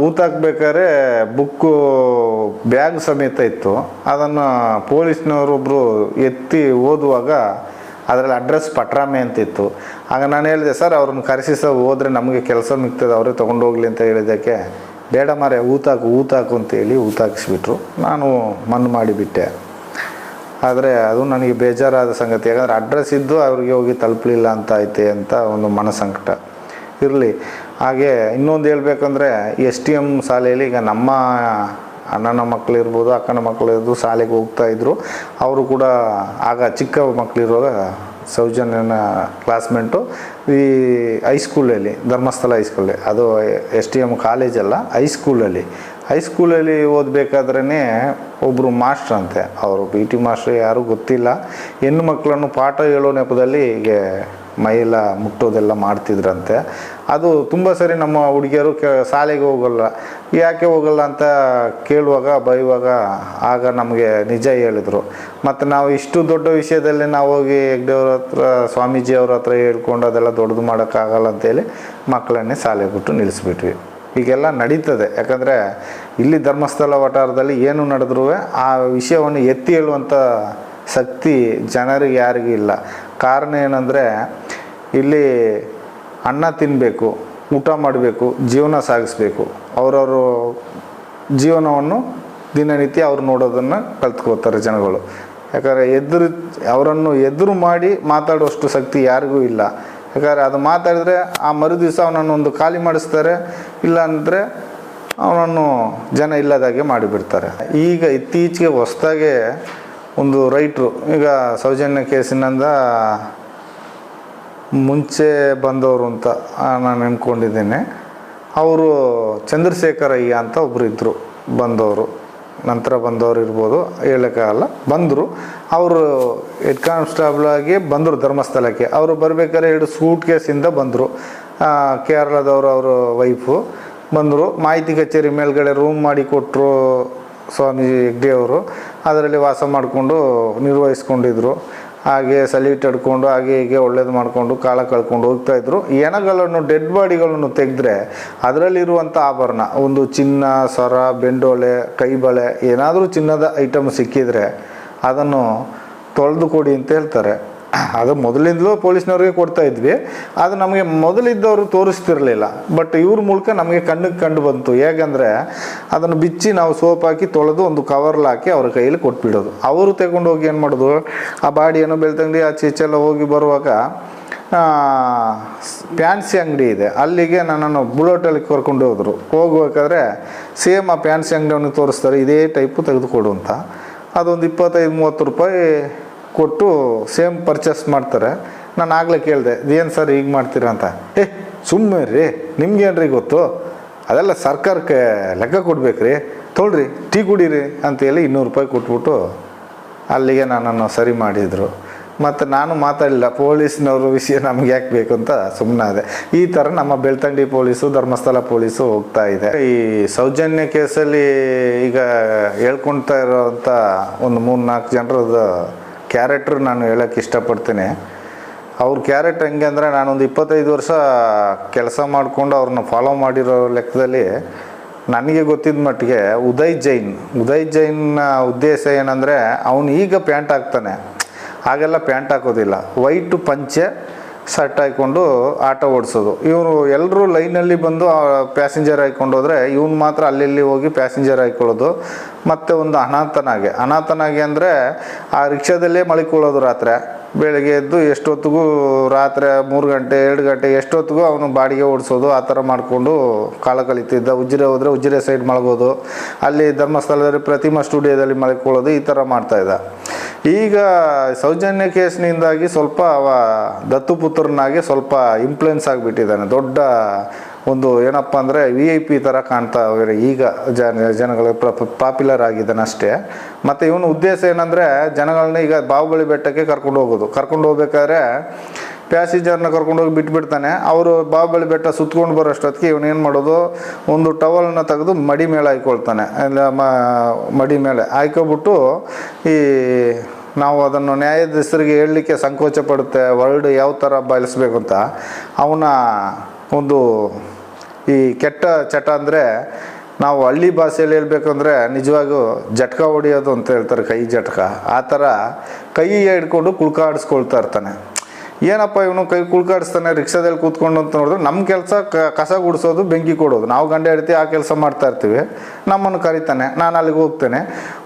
ಊತಾಕ್ಬೇಕಾದ್ರೆ ಬುಕ್ಕು ಬ್ಯಾಗ್ ಸಮೇತ ಇತ್ತು. ಅದನ್ನು ಪೊಲೀಸ್ನವರೊಬ್ಬರು ಎತ್ತಿ ಓದುವಾಗ ಅದರಲ್ಲಿ ಅಡ್ರೆಸ್ ಪಟ್ರಾಮೆ ಅಂತಿತ್ತು. ಆಗ ನಾನು ಹೇಳಿದೆ, ಸರ್ ಅವ್ರನ್ನ ಕರೆಸಿ ಸರ್, ಹೋದರೆ ನಮಗೆ ಕೆಲಸ ಮಿಗ್ತದೆ, ಅವರೇ ತೊಗೊಂಡೋಗ್ಲಿ ಅಂತ ಹೇಳಿದ್ದಕ್ಕೆ, ಬೇಡ ಮಾರೆ ಊತಾಕು ಅಂತೇಳಿ ಊತಾಕಿಸ್ಬಿಟ್ರು. ನಾನು ಮಣ್ಣು ಮಾಡಿಬಿಟ್ಟೆ. ಆದರೆ ಅದು ನನಗೆ ಬೇಜಾರಾದ ಸಂಗತಿ. ಯಾಕಂದರೆ ಅಡ್ರೆಸ್ ಇದ್ದು ಅವ್ರಿಗೆ ಹೋಗಿ ತಲುಪಲಿಲ್ಲ ಅಂತ ಐತೆ ಅಂತ ಒಂದು ಮನಸಂಕಟ ಇರಲಿ. ಹಾಗೆ ಇನ್ನೊಂದು ಹೇಳ್ಬೇಕಂದ್ರೆ, STM ಶಾಲೆಯಲ್ಲಿ ಈಗ ನಮ್ಮ ಅಣ್ಣನ ಮಕ್ಕಳಿರ್ಬೋದು, ಅಕ್ಕನ ಮಕ್ಕಳು ಇರ್ಬೋದು, ಶಾಲೆಗೆ ಹೋಗ್ತಾಯಿದ್ರು. ಅವರು ಕೂಡ ಆಗ ಚಿಕ್ಕ ಮಕ್ಕಳಿರುವಾಗ ಸೌಜನ್ಯನ ಕ್ಲಾಸ್ಮೇಟು ಈ ಹೈಸ್ಕೂಲಲ್ಲಿ, ಧರ್ಮಸ್ಥಳ ಹೈಸ್ಕೂಲಲ್ಲಿ, ಅದು STM ಕಾಲೇಜಲ್ಲ, ಹೈಸ್ಕೂಲಲ್ಲಿ ಓದಬೇಕಾದ್ರೇ ಒಬ್ಬರು ಮಾಸ್ಟ್ರ್ ಅಂತೆ, ಅವರು PT ಮಾಸ್ಟ್ರ್ ಯಾರೂ ಗೊತ್ತಿಲ್ಲ, ಹೆಣ್ಣು ಮಕ್ಕಳನ್ನು ಪಾಠ ಹೇಳೋ ನೆಪದಲ್ಲಿ ಹೀಗೆ ಮೈಯೆಲ್ಲ ಮುಟ್ಟೋದೆಲ್ಲ ಮಾಡ್ತಿದ್ರಂತೆ. ಅದು ತುಂಬ ಸರಿ ನಮ್ಮ ಹುಡುಗಿಯರು ಶಾಲೆಗೆ ಹೋಗಲ್ಲ, ಯಾಕೆ ಹೋಗಲ್ಲ ಅಂತ ಬೈಯುವಾಗ ಆಗ ನಮಗೆ ನಿಜ ಹೇಳಿದರು. ಮತ್ತು ನಾವು ಇಷ್ಟು ದೊಡ್ಡ ವಿಷಯದಲ್ಲಿ ನಾವು ಹೋಗಿ ಹೆಗ್ಡೆಯವ್ರ ಹತ್ರ, ಸ್ವಾಮೀಜಿ ಅವ್ರ ಹತ್ರ ಹೇಳ್ಕೊಂಡು ಅದೆಲ್ಲ ದೊಡ್ಡದು ಮಾಡೋಕ್ಕಾಗಲ್ಲ ಅಂತೇಳಿ ಮಕ್ಕಳನ್ನೇ ಶಾಲೆಗೆ ಬಿಟ್ಟು ನಿಲ್ಲಿಸ್ಬಿಟ್ವಿ. ಹೀಗೆಲ್ಲ ನಡೀತದೆ. ಯಾಕಂದರೆ ಇಲ್ಲಿ ಧರ್ಮಸ್ಥಳ ವಠಾರದಲ್ಲಿ ಏನು ನಡೆದ್ರೂ ಆ ವಿಷಯವನ್ನು ಎತ್ತಿ ಹೇಳುವಂಥ ಶಕ್ತಿ ಜನರಿಗೆ ಯಾರಿಗೂ ಇಲ್ಲ. ಕಾರಣ ಏನಂದರೆ, ಇಲ್ಲಿ ಅನ್ನ ತಿನ್ನಬೇಕು, ಊಟ ಮಾಡಬೇಕು, ಜೀವನ ಸಾಗಿಸ್ಬೇಕು. ಅವರವರು ಜೀವನವನ್ನು ದಿನನಿತ್ಯ ಅವ್ರು ನೋಡೋದನ್ನು ಕಲ್ತ್ಕೋತಾರೆ ಜನಗಳು. ಯಾಕಂದರೆ ಅವರನ್ನು ಎದುರು ಮಾಡಿ ಮಾತಾಡುವಷ್ಟು ಶಕ್ತಿ ಯಾರಿಗೂ ಇಲ್ಲ. ಯಾಕಂದರೆ ಅದು ಮಾತಾಡಿದ್ರೆ ಆ ಮರು ದಿವಸ ಅವನನ್ನು ಒಂದು ಖಾಲಿ ಮಾಡಿಸ್ತಾರೆ, ಇಲ್ಲ ಅಂದರೆ ಅವನನ್ನು ಜನ ಇಲ್ಲದಾಗೆ ಮಾಡಿಬಿಡ್ತಾರೆ. ಈಗ ಇತ್ತೀಚೆಗೆ ಹೊಸದಾಗೆ ಒಂದು ರೈಟ್ರು, ಈಗ ಸೌಜನ್ಯ ಕೇಸಿನಿಂದ ಮುಂಚೆ ಬಂದವರು ಅಂತ ನಾನು ಅಂದ್ಕೊಂಡಿದ್ದೇನೆ, ಅವರು ಚಂದ್ರಶೇಖರಯ್ಯ ಅಂತ ಒಬ್ಬರು ಇದ್ದರು ಬಂದವರು, ನಂತರ ಬಂದವರು ಇರ್ಬೋದು, ಹೇಳೋಕ್ಕಾಗಲ್ಲ, ಬಂದರು. ಅವರು ಹೆಡ್ ಕಾನ್ಸ್ಟೇಬಲ್ ಆಗಿ ಬಂದರು ಧರ್ಮಸ್ಥಳಕ್ಕೆ. ಅವರು ಬರಬೇಕಾದ್ರೆ 2 ಸೂಟ್ ಕೇಸಿಂದ ಬಂದರು. ಕೇರಳದವರು, ಅವರು ವೈಫು ಬಂದರು. ಮಾಹಿತಿ ಕಚೇರಿ ಮೇಲ್ಗಡೆ ರೂಮ್ ಮಾಡಿ ಕೊಟ್ಟರು ಸ್ವಾಮಿ ಹೆಗ್ಡೆಯವರು. ಅದರಲ್ಲಿ ವಾಸ ಮಾಡಿಕೊಂಡು ನಿರ್ವಹಿಸ್ಕೊಂಡಿದ್ರು. ಹಾಗೆ ಸಲ್ಯೂಟ್ ಹಿಡ್ಕೊಂಡು ಹಾಗೆ ಹೀಗೆ ಒಳ್ಳೇದು ಮಾಡಿಕೊಂಡು ಕಾಲ ಕಳ್ಕೊಂಡು ಹೋಗ್ತಾಯಿದ್ರು. ಹೆಣಗಳನ್ನು, ಡೆಡ್ ಬಾಡಿಗಳನ್ನು ತೆಗೆದ್ರೆ ಅದರಲ್ಲಿರುವಂಥ ಆಭರಣ, ಒಂದು ಚಿನ್ನ, ಸರ, ಬೆಂಡೋಲೆ, ಕೈಬಳೆ, ಏನಾದರೂ ಚಿನ್ನದ ಐಟಮ್ ಸಿಕ್ಕಿದರೆ ಅದನ್ನು ತೊಳೆದು ಕೊಡಿ ಅಂತ ಹೇಳ್ತಾರೆ. ಅದು ಮೊದಲಿಂದಲೂ ಪೊಲೀಸ್ನವ್ರಿಗೆ ಕೊಡ್ತಾ ಇದ್ವಿ. ಅದು ನಮಗೆ ಮೊದಲಿದ್ದವರು ತೋರಿಸ್ತಿರಲಿಲ್ಲ. ಬಟ್ ಇವ್ರ ಮೂಲಕ ನಮಗೆ ಕಂಡು ಬಂತು. ಹೇಗೆಂದರೆ, ಅದನ್ನು ಬಿಚ್ಚಿ ನಾವು ಸೋಪ್ ಹಾಕಿ ತೊಳೆದು ಒಂದು ಕವರ್ಲ್ ಹಾಕಿ ಅವ್ರ ಕೈಯಲ್ಲಿ ಕೊಟ್ಬಿಡೋದು. ಅವರು ತಗೊಂಡು ಹೋಗಿ ಏನು ಮಾಡೋದು, ಆ ಬಾಡಿಯನ್ನು ಬೆಳ್ತಂಗಡಿ ಆಚೆ ಈಚೆಲ್ಲ ಹೋಗಿ ಬರುವಾಗ ಫ್ಯಾನ್ಸಿ ಅಂಗಡಿ ಇದೆ, ಅಲ್ಲಿಗೆ ನನ್ನನ್ನು ಬುಲೆಟಲ್ಲಿ ಕರ್ಕೊಂಡು ಹೋದರು. ಹೋಗ್ಬೇಕಾದ್ರೆ ಸೇಮ್ ಆ ಫ್ಯಾನ್ಸಿ ಅಂಗಡಿಯನ್ನು ತೋರಿಸ್ತಾರೆ, ಇದೇ ಟೈಪು ತೆಗೆದುಕೊಡು ಅಂತ. ಅದೊಂದು 25-30 ರೂಪಾಯಿ ಕೊಟ್ಟು ಸೇಮ್ ಪರ್ಚೇಸ್ ಮಾಡ್ತಾರೆ. ನಾನು ಆಗಲೇ ಕೇಳಿದೆ, ಇದೇನು ಸರ್ ಹೀಗೆ ಮಾಡ್ತೀರಾ ಅಂತ. ಸುಮ್ಮನೆ ರೀ, ನಿಮ್ಗೇನ್ರಿ ಗೊತ್ತು, ಅದೆಲ್ಲ ಸರ್ಕಾರಕ್ಕೆ ಲೆಕ್ಕ ಕೊಡ್ಬೇಕ್ರಿ, ತೊಗೊಳ್ರಿ ಟೀ ಕುಡೀರಿ ಅಂತೇಳಿ 200 ರೂಪಾಯಿ ಕೊಟ್ಬಿಟ್ಟು ಅಲ್ಲಿಗೆ ನನ್ನನ್ನು ಸರಿ ಮಾಡಿದರು. ಮತ್ತು ನಾನು ಮಾತಾಡಲಿಲ್ಲ, ಪೊಲೀಸ್ನವ್ರ ವಿಷಯ ನಮ್ಗೆ ಯಾಕೆ ಬೇಕು ಅಂತ ಸುಮ್ಮನಾದೆ. ಈ ಥರ ನಮ್ಮ ಬೆಳ್ತಂಗಡಿ ಪೊಲೀಸು, ಧರ್ಮಸ್ಥಳ ಪೊಲೀಸು ಹೋಗ್ತಾ ಇದೆ. ಈ ಸೌಜನ್ಯ ಕೇಸಲ್ಲಿ ಈಗ ಹೇಳ್ಕೊಳ್ತಾ ಇರೋವಂಥ ಒಂದು 3-4 ಜನರದ್ದು ಕ್ಯಾರೆಕ್ಟ್ರ್ ನಾನು ಹೇಳೋಕ್ಕೆ ಇಷ್ಟಪಡ್ತೀನಿ. ಅವ್ರ ಕ್ಯಾರೆಕ್ಟರ್ ಹೆಂಗೆ ಅಂದರೆ, ನಾನೊಂದು 25 ವರ್ಷ ಕೆಲಸ ಮಾಡಿಕೊಂಡು ಅವ್ರನ್ನ ಫಾಲೋ ಮಾಡಿರೋ ಲೆಕ್ಕದಲ್ಲಿ ನನಗೆ ಗೊತ್ತಿದ್ದ ಮಟ್ಟಿಗೆ ಉದಯ್ ಜೈನ್ನ ಉದ್ದೇಶ ಏನಂದರೆ, ಅವನು ಈಗ ಪ್ಯಾಂಟ್ ಹಾಕ್ತಾನೆ, ಹಾಗೆಲ್ಲ ಪ್ಯಾಂಟ್ ಹಾಕೋದಿಲ್ಲ, ವೈಟು ಪಂಚೆ ಶರ್ಟ್ ಹಾಕ್ಕೊಂಡು ಆಟೋ ಓಡಿಸೋದು. ಇವರು ಎಲ್ಲರೂ ಲೈನಲ್ಲಿ ಬಂದು ಪ್ಯಾಸೆಂಜರ್ ಹಾಕ್ಕೊಂಡು ಹೋದರೆ ಇವನು ಮಾತ್ರ ಅಲ್ಲಿ ಹೋಗಿ ಪ್ಯಾಸೆಂಜರ್ ಹಾಕ್ಕೊಳ್ಳೋದು. ಮತ್ತು ಒಂದು ಅನಾಥನಾಗೆ ಅಂದರೆ ಆ ರಿಕ್ಷಾದಲ್ಲೇ ಮಲ್ಕೊಳ್ಳೋದು. ರಾತ್ರಿ ಬೆಳಗ್ಗೆ ಎದ್ದು ಎಷ್ಟೊತ್ತಿಗೂ, ರಾತ್ರಿ 3 ಗಂಟೆ 2 ಗಂಟೆ ಎಷ್ಟೊತ್ತಿಗೂ ಅವನು ಬಾಡಿಗೆ ಓಡಿಸೋದು. ಆ ಥರ ಮಾಡಿಕೊಂಡು ಕಾಲ ಕಳೀತಿದ್ದ. ಉಜಿರೆ ಹೋದರೆ ಉಜಿರೆ ಸೈಡ್ ಮಲಗೋದು, ಅಲ್ಲಿ ಧರ್ಮಸ್ಥಳದಲ್ಲಿ ಪ್ರತಿಮಾ ಸ್ಟುಡಿಯೋದಲ್ಲಿ ಮಲ್ಕೊಳ್ಳೋದು, ಈ ಥರ ಮಾಡ್ತಾಯಿದ್ದ. ಈಗ ಸೌಜನ್ಯ ಕೇಸ್ನಿಂದಾಗಿ ಸ್ವಲ್ಪ ದತ್ತುಪುತ್ರನಾಗಿ ಸ್ವಲ್ಪ ಇನ್ಫ್ಲುಯೆನ್ಸ್ ಆಗಿಬಿಟ್ಟಿದ್ದಾನೆ. ದೊಡ್ಡ ಒಂದು ಏನಪ್ಪ ಅಂದರೆ VIP ಥರ ಕಾಣ್ತಾ ಈಗ ಜನಗಳಿಗೆ ಪಾಪ್ಯುಲರ್ ಆಗಿದ್ದಾನೆ ಅಷ್ಟೇ. ಮತ್ತು ಇವನ ಉದ್ದೇಶ ಏನಂದರೆ, ಜನಗಳನ್ನ ಈಗ ಬಾಹುಬಲಿ ಬೆಟ್ಟಕ್ಕೆ ಕರ್ಕೊಂಡು ಹೋಗ್ಬೇಕಾದ್ರೆ ಪ್ಯಾಸೆಂಜರ್ನ ಕರ್ಕೊಂಡೋಗಿ ಬಿಟ್ಬಿಡ್ತಾನೆ. ಅವರು ಬಾಹುಬಲಿ ಬೆಟ್ಟ ಸುತ್ಕೊಂಡು ಬರೋಷ್ಟೊತ್ತಿಗೆ ಇವನೇನು ಮಾಡೋದು, ಒಂದು ಟವಲ್ನ ತೆಗೆದು ಮಡಿ ಮೇಲೆ ಹಾಕ್ಕೊಳ್ತಾನೆ. ಮಡಿ ಮೇಲೆ ಹಾಕ್ಕೊಬಿಟ್ಟು, ಈ ನಾವು ಅದನ್ನು ನ್ಯಾಯಾಧೀಶರಿಗೆ ಹೇಳಲಿಕ್ಕೆ ಸಂಕೋಚ ಪಡುತ್ತೆ, ವರ್ಡ್ ಯಾವ ಥರ ಬಳಸಬೇಕು ಅಂತ. ಅವನ ಒಂದು ಈ ಕೆಟ್ಟ ಚಟ ಅಂದರೆ, ನಾವು ಹಳ್ಳಿ ಭಾಷೆಯಲ್ಲಿ ಹೇಳ್ಬೇಕಂದ್ರೆ ನಿಜವಾಗೂ ಜಟ್ಕ ಹೊಡಿಯೋದು ಅಂತ ಹೇಳ್ತಾರೆ, ಕೈ ಜಟ್ಕ. ಆ ಥರ ಕೈ ಹಿಡ್ಕೊಂಡು ಕುಳ್ಕಾಡಿಸ್ಕೊಳ್ತಾ ಇರ್ತಾನೆ. ಏನಪ್ಪ ಇವನು ಕೈ ಕುಳ್ಕಾಡಿಸ್ತಾನೆ ರಿಕ್ಷಾದಲ್ಲಿ ಕೂತ್ಕೊಂಡು ಅಂತ ನೋಡಿದ್ರೆ ನಮ್ಮ ಕೆಲಸ ಕಸ ಗುಡಿಸೋದು, ಬೆಂಕಿ ಕೊಡೋದು. ನಾವು ಗಂಡ ಹೆಂಡತಿ ಆ ಕೆಲಸ ಮಾಡ್ತಾ ಇರ್ತೀವಿ. ನಮ್ಮನ್ನು ಕರಿತಾನೆ, ನಾನು ಅಲ್ಲಿಗೆ ಹೋಗ್ತೇನೆ.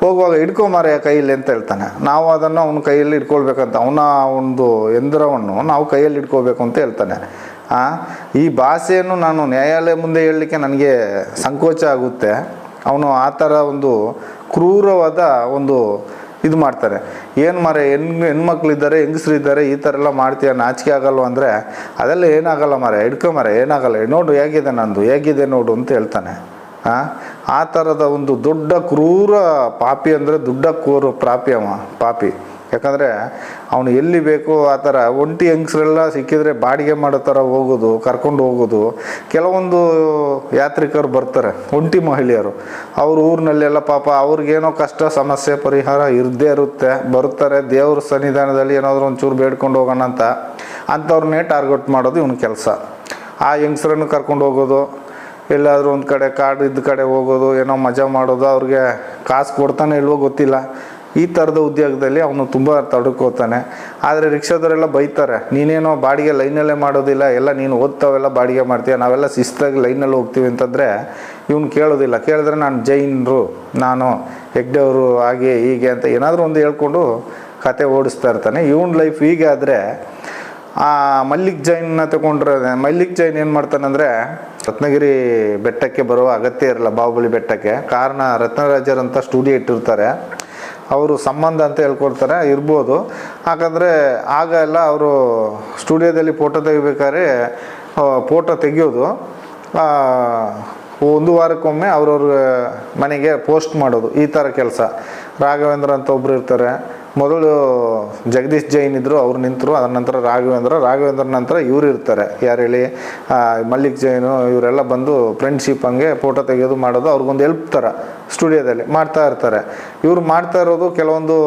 ಹೋಗುವಾಗ ಹಿಡ್ಕೊಂಬಾರೆ ಕೈಯಲ್ಲಿ ಅಂತ ಹೇಳ್ತಾನೆ. ನಾವು ಅದನ್ನು ಅವನ ಕೈಯಲ್ಲಿ ಇಟ್ಕೊಳ್ಬೇಕಂತ, ಅವನ ಒಂದು ಯಂತ್ರವನ್ನು ನಾವು ಕೈಯಲ್ಲಿ ಇಟ್ಕೋಬೇಕು ಅಂತ ಹೇಳ್ತಾನೆ. ಈ ಭಾಷೆಯನ್ನು ನಾನು ನ್ಯಾಯಾಲಯ ಮುಂದೆ ಹೇಳಲಿಕ್ಕೆ ನನಗೆ ಸಂಕೋಚ ಆಗುತ್ತೆ. ಅವನು ಆ ಥರ ಒಂದು ಕ್ರೂರವಾದ ಒಂದು ಇದು ಮಾಡ್ತಾರೆ. ಏನು ಮಾರೆ ಹೆಣ್ಮಕ್ಳಿದ್ದಾರೆ, ಹೆಂಗಸ್ರಿದ್ದಾರೆ, ಈ ಥರ ಎಲ್ಲ ಮಾಡ್ತೀಯ, ನಾಚಿಕೆ ಆಗಲ್ವ ಅಂದರೆ ಅದೆಲ್ಲ ಏನಾಗಲ್ಲ ಮಾರೆ, ಹಿಡ್ಕೊಂಬಾರೆ ಏನಾಗಲ್ಲ, ನೋಡು ಹೇಗಿದೆ ನಂದು, ಹೇಗಿದೆ ನೋಡು ಅಂತ ಹೇಳ್ತಾನೆ. ಆ ಥರದ ಒಂದು ದೊಡ್ಡ ಕ್ರೂರ ಪಾಪಿ ಅಂದರೆ ದೊಡ್ಡ ಕ್ರೂರ ಪಾಪಿ. ಯಾಕಂದರೆ ಅವನು ಎಲ್ಲಿ ಬೇಕೋ ಆ ಥರ ಒಂಟಿ ಹೆಂಗಸ್ರೆಲ್ಲ ಸಿಕ್ಕಿದ್ರೆ ಬಾಡಿಗೆ ಮಾಡೋ ಥರ ಹೋಗೋದು, ಕರ್ಕೊಂಡು ಹೋಗೋದು. ಕೆಲವೊಂದು ಯಾತ್ರಿಕರು ಬರ್ತಾರೆ, ಒಂಟಿ ಮಹಿಳೆಯರು, ಅವ್ರ ಊರಿನಲ್ಲೆಲ್ಲ ಪಾಪ ಅವ್ರಿಗೇನೋ ಕಷ್ಟ ಸಮಸ್ಯೆ ಪರಿಹಾರ ಇರದೇ ಇರುತ್ತೆ, ಬರ್ತಾರೆ ದೇವ್ರ ಸನ್ನಿಧಾನದಲ್ಲಿ ಏನಾದರೂ ಒಂಚೂರು ಬೇಡ್ಕೊಂಡು ಹೋಗೋಣ ಅಂತ, ಅಂಥವ್ರನ್ನೇ ಟಾರ್ಗೆಟ್ ಮಾಡೋದು ಇವನ ಕೆಲಸ. ಆ ಹೆಂಗಸ್ರನ್ನು ಕರ್ಕೊಂಡು ಹೋಗೋದು, ಎಲ್ಲಾದರೂ ಒಂದು ಕಡೆ ಕಾಡು ಇದ್ದ ಕಡೆ ಹೋಗೋದು, ಏನೋ ಮಜಾ ಮಾಡೋದು, ಅವ್ರಿಗೆ ಕಾಸು ಕೊಡ್ತಾನೆ ಇಲ್ವೋ ಗೊತ್ತಿಲ್ಲ. ಈ ಥರದ ಉದ್ಯೋಗದಲ್ಲಿ ಅವನು ತುಂಬ ತಡ್ಕೋತಾನೆ. ಆದರೆ ರಿಕ್ಷಾದವರೆಲ್ಲ ಬೈತಾರೆ, ನೀನೇನೋ ಬಾಡಿಗೆ ಲೈನಲ್ಲೇ ಮಾಡೋದಿಲ್ಲ, ಎಲ್ಲ ನೀನು ಓದ್ತಾವೆಲ್ಲ ಬಾಡಿಗೆ ಮಾಡ್ತೀಯ, ನಾವೆಲ್ಲ ಶಿಸ್ತಾಗಿ ಲೈನಲ್ಲಿ ಹೋಗ್ತೀವಿ ಅಂತಂದರೆ ಇವನು ಕೇಳೋದಿಲ್ಲ. ಕೇಳಿದ್ರೆ ನಾನು ಜೈನರು, ನಾನು ಹೆಗ್ಡೆಯವರು, ಹಾಗೆ ಹೀಗೆ ಅಂತ ಏನಾದರೂ ಒಂದು ಹೇಳ್ಕೊಂಡು ಕತೆ ಓಡಿಸ್ತಾ ಇರ್ತಾನೆ. ಇವನ ಲೈಫ್ ಹೀಗೆ. ಆದರೆ ಆ ಮಲ್ಲಿಕ್ ಜೈನ್ನ ತಗೊಂಡ್ರೆ, ಮಲ್ಲಿಕ್ ಜೈನ್ ಏನು ಮಾಡ್ತಾನಂದರೆ ರತ್ನಗಿರಿ ಬೆಟ್ಟಕ್ಕೆ ಬರುವ ಅಗತ್ಯ ಇರಲ್ಲ, ಬಾಹುಬಲಿ ಬೆಟ್ಟಕ್ಕೆ. ಕಾರಣ ರತ್ನರಾಜರಂತ ಸ್ಟುಡಿಯೋ ಇಟ್ಟಿರ್ತಾರೆ, ಅವರು ಸಂಬಂಧ ಅಂತ ಹೇಳ್ಕೊಡ್ತಾರೆ, ಇರ್ಬೋದು. ಯಾಕಂದರೆ ಆಗ ಎಲ್ಲ ಅವರು ಸ್ಟುಡಿಯೋದಲ್ಲಿ ಫೋಟೋ ತೆಗಿಬೇಕಾದ್ರೆ ಫೋಟೋ ತೆಗಿಯೋದು 1 ವಾರಕ್ಕೊಮ್ಮೆ ಅವ್ರವ್ರ ಮನೆಗೆ ಪೋಸ್ಟ್ ಮಾಡೋದು, ಈ ಥರ ಕೆಲಸ. ರಾಘವೇಂದ್ರ ಅಂತ ಒಬ್ಬರು ಇರ್ತಾರೆ. ಮೊದಲು ಜಗದೀಶ್ ಜೈನ್ ಇದ್ದರು, ಅವ್ರು ನಿಂತರು. ಅದರ ನಂತರ ರಾಘವೇಂದ್ರ ನಂತರ ಇವರು ಇರ್ತಾರೆ. ಯಾರು ಹೇಳಿ, ಮಲ್ಲಿಕ್ ಜೈನು, ಇವರೆಲ್ಲ ಬಂದು ಫ್ರೆಂಡ್ಶಿಪ್ ಹಂಗೆ ಫೋಟೋ ತೆಗೆಯೋದು ಮಾಡೋದು, ಅವ್ರಿಗೊಂದು ಹೆಲ್ಪ್ ಥರ ಸ್ಟುಡಿಯೋದಲ್ಲಿ ಮಾಡ್ತಾ ಇರ್ತಾರೆ. ಇವರು ಮಾಡ್ತಾ ಇರೋದು ಕೆಲವೊಂದು